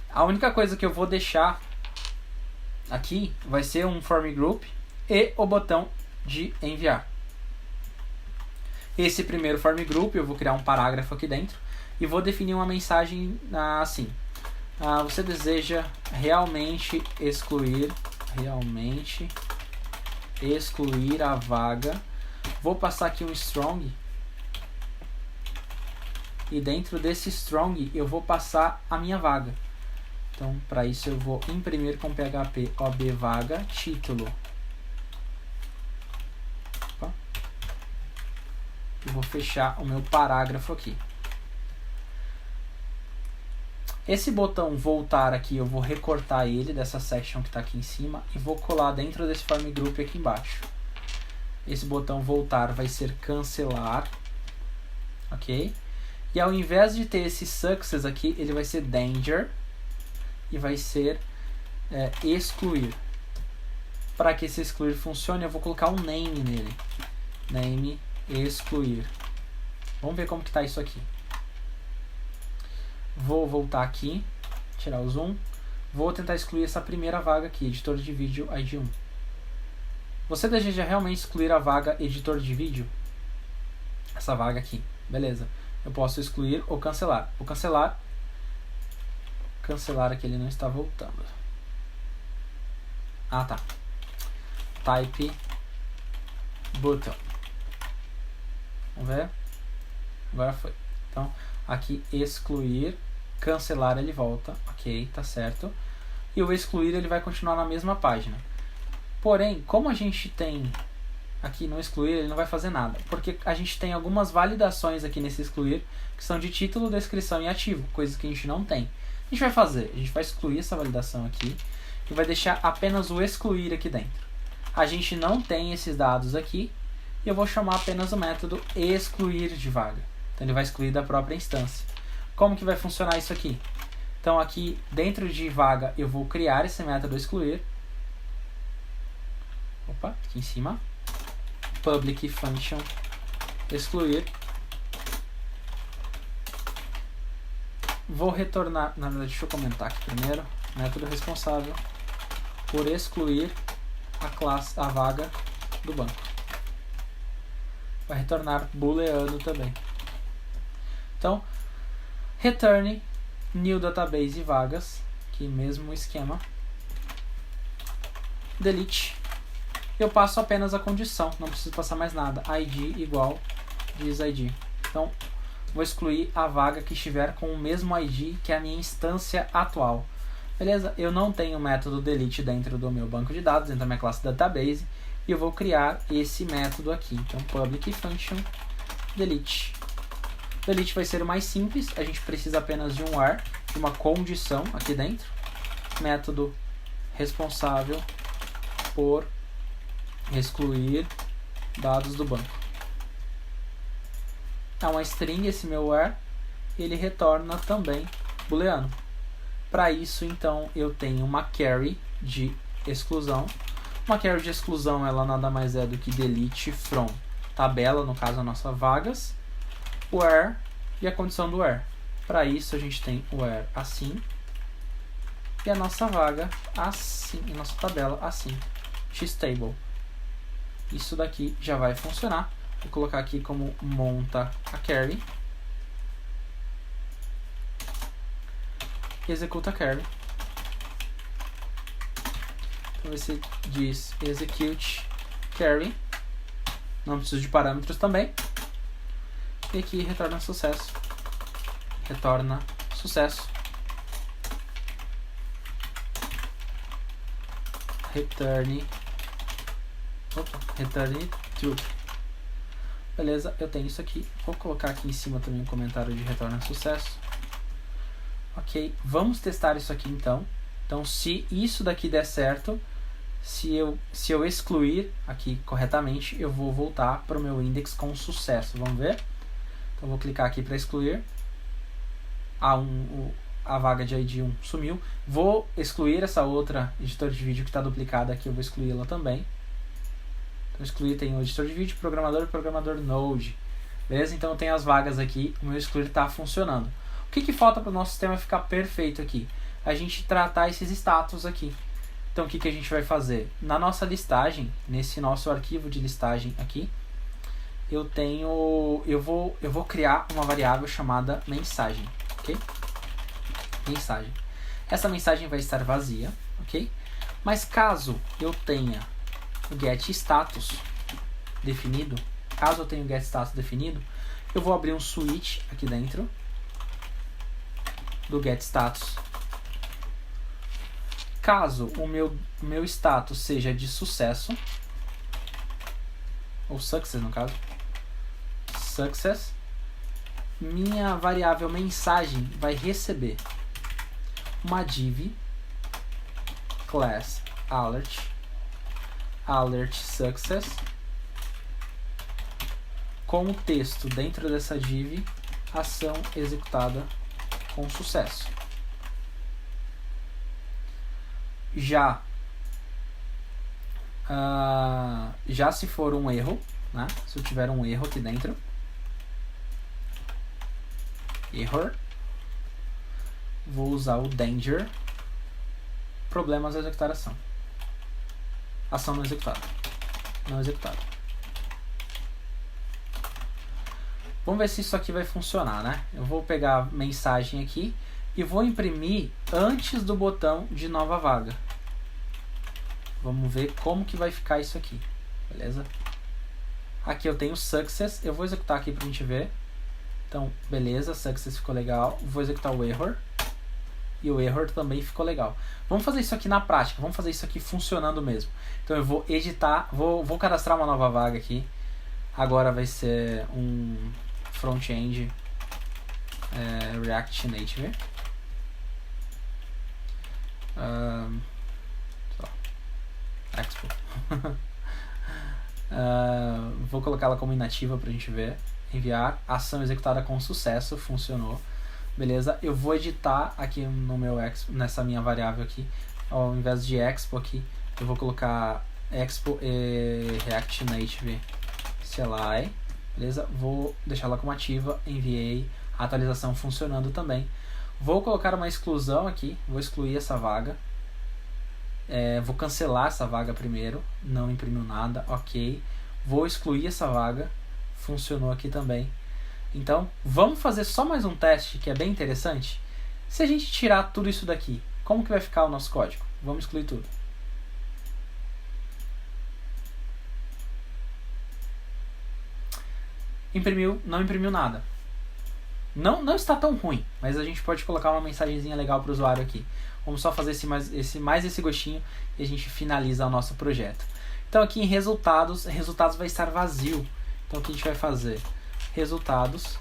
Speaker 2: A única coisa que eu vou deixar aqui vai ser um form group e o botão de enviar. Esse primeiro form group eu vou criar um parágrafo aqui dentro e vou definir uma mensagem assim: você deseja realmente excluir a vaga. Vou passar aqui um strong e dentro desse strong eu vou passar a minha vaga. Então, para isso eu vou imprimir com PHP obvaga título. Opa. E vou fechar o meu parágrafo aqui. Esse botão voltar aqui, eu vou recortar ele dessa section que está aqui em cima e vou colar dentro desse form group aqui embaixo. Esse botão voltar vai ser cancelar, ok? E ao invés de ter esse success aqui, ele vai ser danger e vai ser excluir. Para que esse excluir funcione, eu vou colocar um name nele. Name excluir. Vamos ver como que está isso aqui. Vou voltar aqui, tirar o zoom. Vou tentar excluir essa primeira vaga aqui, editor de vídeo ID 1. Você deseja realmente excluir a vaga editor de vídeo? Essa vaga aqui, beleza. Eu posso excluir ou cancelar. Vou cancelar. Cancelar aqui, ele não está voltando. Ah, tá. Type button. Vamos ver. Agora foi. Então, aqui excluir, cancelar, ele volta. Ok, tá certo. E o excluir, ele vai continuar na mesma página. Porém, como a gente tem aqui no excluir, ele não vai fazer nada. Porque a gente tem algumas validações aqui nesse excluir, que são de título, descrição e ativo. Coisas que a gente não tem. A gente vai fazer? A gente vai excluir essa validação aqui e vai deixar apenas o excluir aqui dentro. A gente não tem esses dados aqui e eu vou chamar apenas o método excluir de vaga. Então ele vai excluir da própria instância. Como que vai funcionar isso aqui? Então aqui dentro de vaga eu vou criar esse método excluir. Opa, aqui em cima. Public function excluir. Vou retornar, na verdade, deixa eu comentar aqui primeiro. Método responsável por excluir a vaga do banco. Vai retornar booleano também. Então, return new database vagas Aqui mesmo esquema. Delete. Eu passo apenas a condição, não preciso passar mais nada. ID igual diz_id. Então, vou excluir a vaga que estiver com o mesmo ID que a minha instância atual. Beleza? Eu não tenho o método delete dentro do meu banco de dados, dentro da minha classe database, e eu vou criar esse método aqui. Então, public function delete. Delete vai ser o mais simples, a gente precisa apenas de um where, de uma condição aqui dentro. Método responsável por excluir dados do banco. É uma string esse meu where, ele retorna também booleano. Para isso, então, eu tenho uma carry de exclusão. Uma carry de exclusão, ela nada mais é do que delete from tabela, no caso a nossa vagas, where e a condição do where. Para isso, a gente tem o where assim e a nossa vaga assim, e nossa tabela assim, xtable. Isso daqui já vai funcionar. Vou colocar aqui como monta a carry. Executa a carry. Então você diz execute carry. Não preciso de parâmetros também. E aqui retorna sucesso. Retorna sucesso. Return true. Beleza, eu tenho isso aqui. Vou colocar aqui em cima também um comentário de retorno sucesso. Ok, vamos testar isso aqui então. Então, se isso daqui der certo, se eu excluir aqui corretamente, eu vou voltar para o meu index com sucesso. Vamos ver? Então, vou clicar aqui para excluir. A vaga de ID 1 sumiu. Vou excluir essa outra editor de vídeo que está duplicada aqui. Eu vou excluí-la também. Então, excluir tem o editor de vídeo, programador e programador Node. Beleza? Então, eu tenho as vagas aqui. O meu excluir está funcionando. O que falta para o nosso sistema ficar perfeito aqui? A gente tratar esses status aqui. Então, o que a gente vai fazer? Na nossa listagem, nesse nosso arquivo de listagem aqui, eu vou criar uma variável chamada mensagem, ok? Mensagem. Essa mensagem vai estar vazia, ok? Mas caso eu tenha o getStatus definido, eu vou abrir um switch aqui dentro do getStatus. Caso o meu status seja de sucesso, ou success no caso, success, minha variável mensagem vai receber uma div class alert success com o texto dentro dessa div ação executada com sucesso. Já se for um erro, né? Se eu tiver um erro aqui dentro, error, vou usar o danger, problemas a executar ação. Ação não executada. Não executada. Vamos ver se isso aqui vai funcionar, né? Eu vou pegar a mensagem aqui e vou imprimir antes do botão de nova vaga. Vamos ver como que vai ficar isso aqui. Beleza? Aqui eu tenho success. Eu vou executar aqui pra gente ver. Então, beleza, success ficou legal. Vou executar o error. E o error também ficou legal. Vamos fazer isso aqui na prática. Vamos fazer isso aqui funcionando mesmo. Então eu vou editar. Vou cadastrar uma nova vaga aqui. Agora vai ser um front-end React Native. Expo. Vou colocá-la como inativa pra gente ver. Enviar, ação executada com sucesso, funcionou. Beleza, eu vou editar aqui no meu expo, nessa minha variável aqui, ao invés de expo aqui, eu vou colocar expo e React Native CLI. Beleza, vou deixar ela como ativa, enviei, a atualização funcionando também. Vou colocar uma exclusão aqui, vou excluir essa vaga. Vou cancelar essa vaga primeiro, não imprimiu nada, ok. Vou excluir essa vaga, funcionou aqui também. Então, vamos fazer só mais um teste que é bem interessante. Se a gente tirar tudo isso daqui, Como que vai ficar o nosso código? Vamos excluir tudo. Imprimiu, não imprimiu nada. Não está tão ruim, mas a gente pode colocar uma mensagenzinha legal para o usuário aqui. Vamos só fazer mais esse gostinho e a gente finaliza o nosso projeto. Então aqui em resultados vai estar vazio. Então o que a gente vai fazer? Resultados.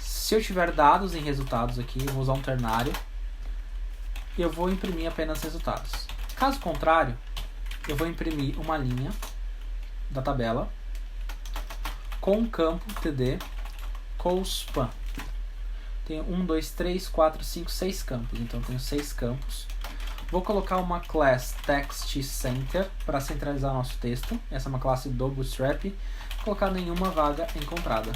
Speaker 2: Se eu tiver dados em resultados aqui, eu vou usar um ternário. E eu vou imprimir apenas resultados. Caso contrário, eu vou imprimir uma linha da tabela com um campo td colspan. Tenho 1, 2, 3, 4, 5, 6 campos. Então eu tenho 6 campos. Vou colocar uma class textCenter para centralizar o nosso texto. Essa é uma classe do Bootstrap. Vou colocar nenhuma vaga encontrada.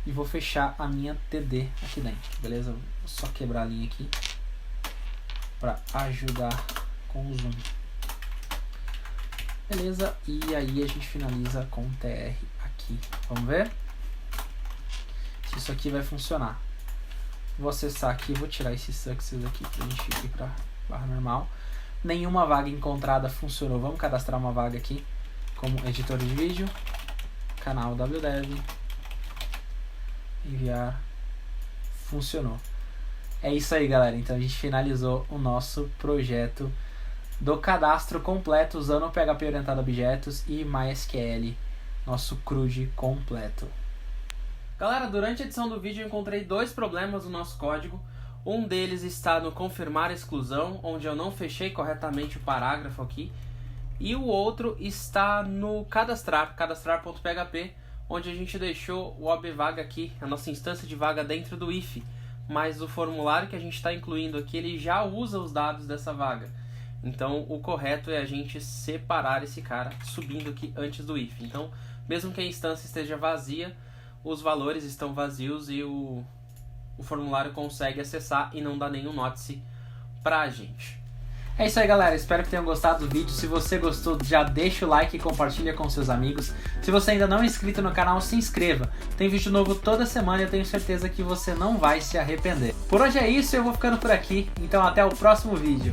Speaker 2: E vou fechar a minha TD aqui dentro, beleza? Vou só quebrar a linha aqui para ajudar com o zoom. Beleza? E aí a gente finaliza com o TR aqui. Vamos ver se isso aqui vai funcionar. Vou acessar aqui, vou tirar esse success aqui pra gente ir pra barra normal. Nenhuma vaga encontrada funcionou. Vamos cadastrar uma vaga aqui como editor de vídeo. Canal wdev. Enviar. Funcionou. É isso aí, galera. Então a gente finalizou o nosso projeto do cadastro completo usando o PHP orientado a objetos e MySQL, nosso CRUD completo.
Speaker 1: Galera, durante a edição do vídeo eu encontrei 2 problemas no nosso código. Um deles está no confirmar exclusão, onde eu não fechei corretamente o parágrafo aqui. E o outro está no cadastrar.php, onde a gente deixou o obvaga aqui, a nossa instância de vaga dentro do if. Mas o formulário que a gente está incluindo aqui, ele já usa os dados dessa vaga. Então o correto é a gente separar esse cara subindo aqui antes do if. Então, mesmo que a instância esteja vazia, os valores estão vazios e o formulário consegue acessar e não dá nenhum notice pra gente.
Speaker 2: É isso aí, galera. Espero que tenham gostado do vídeo. Se você gostou, já deixa o like e compartilha com seus amigos. Se você ainda não é inscrito no canal, se inscreva. Tem vídeo novo toda semana e eu tenho certeza que você não vai se arrepender. Por hoje é isso, eu vou ficando por aqui. Então até o próximo vídeo.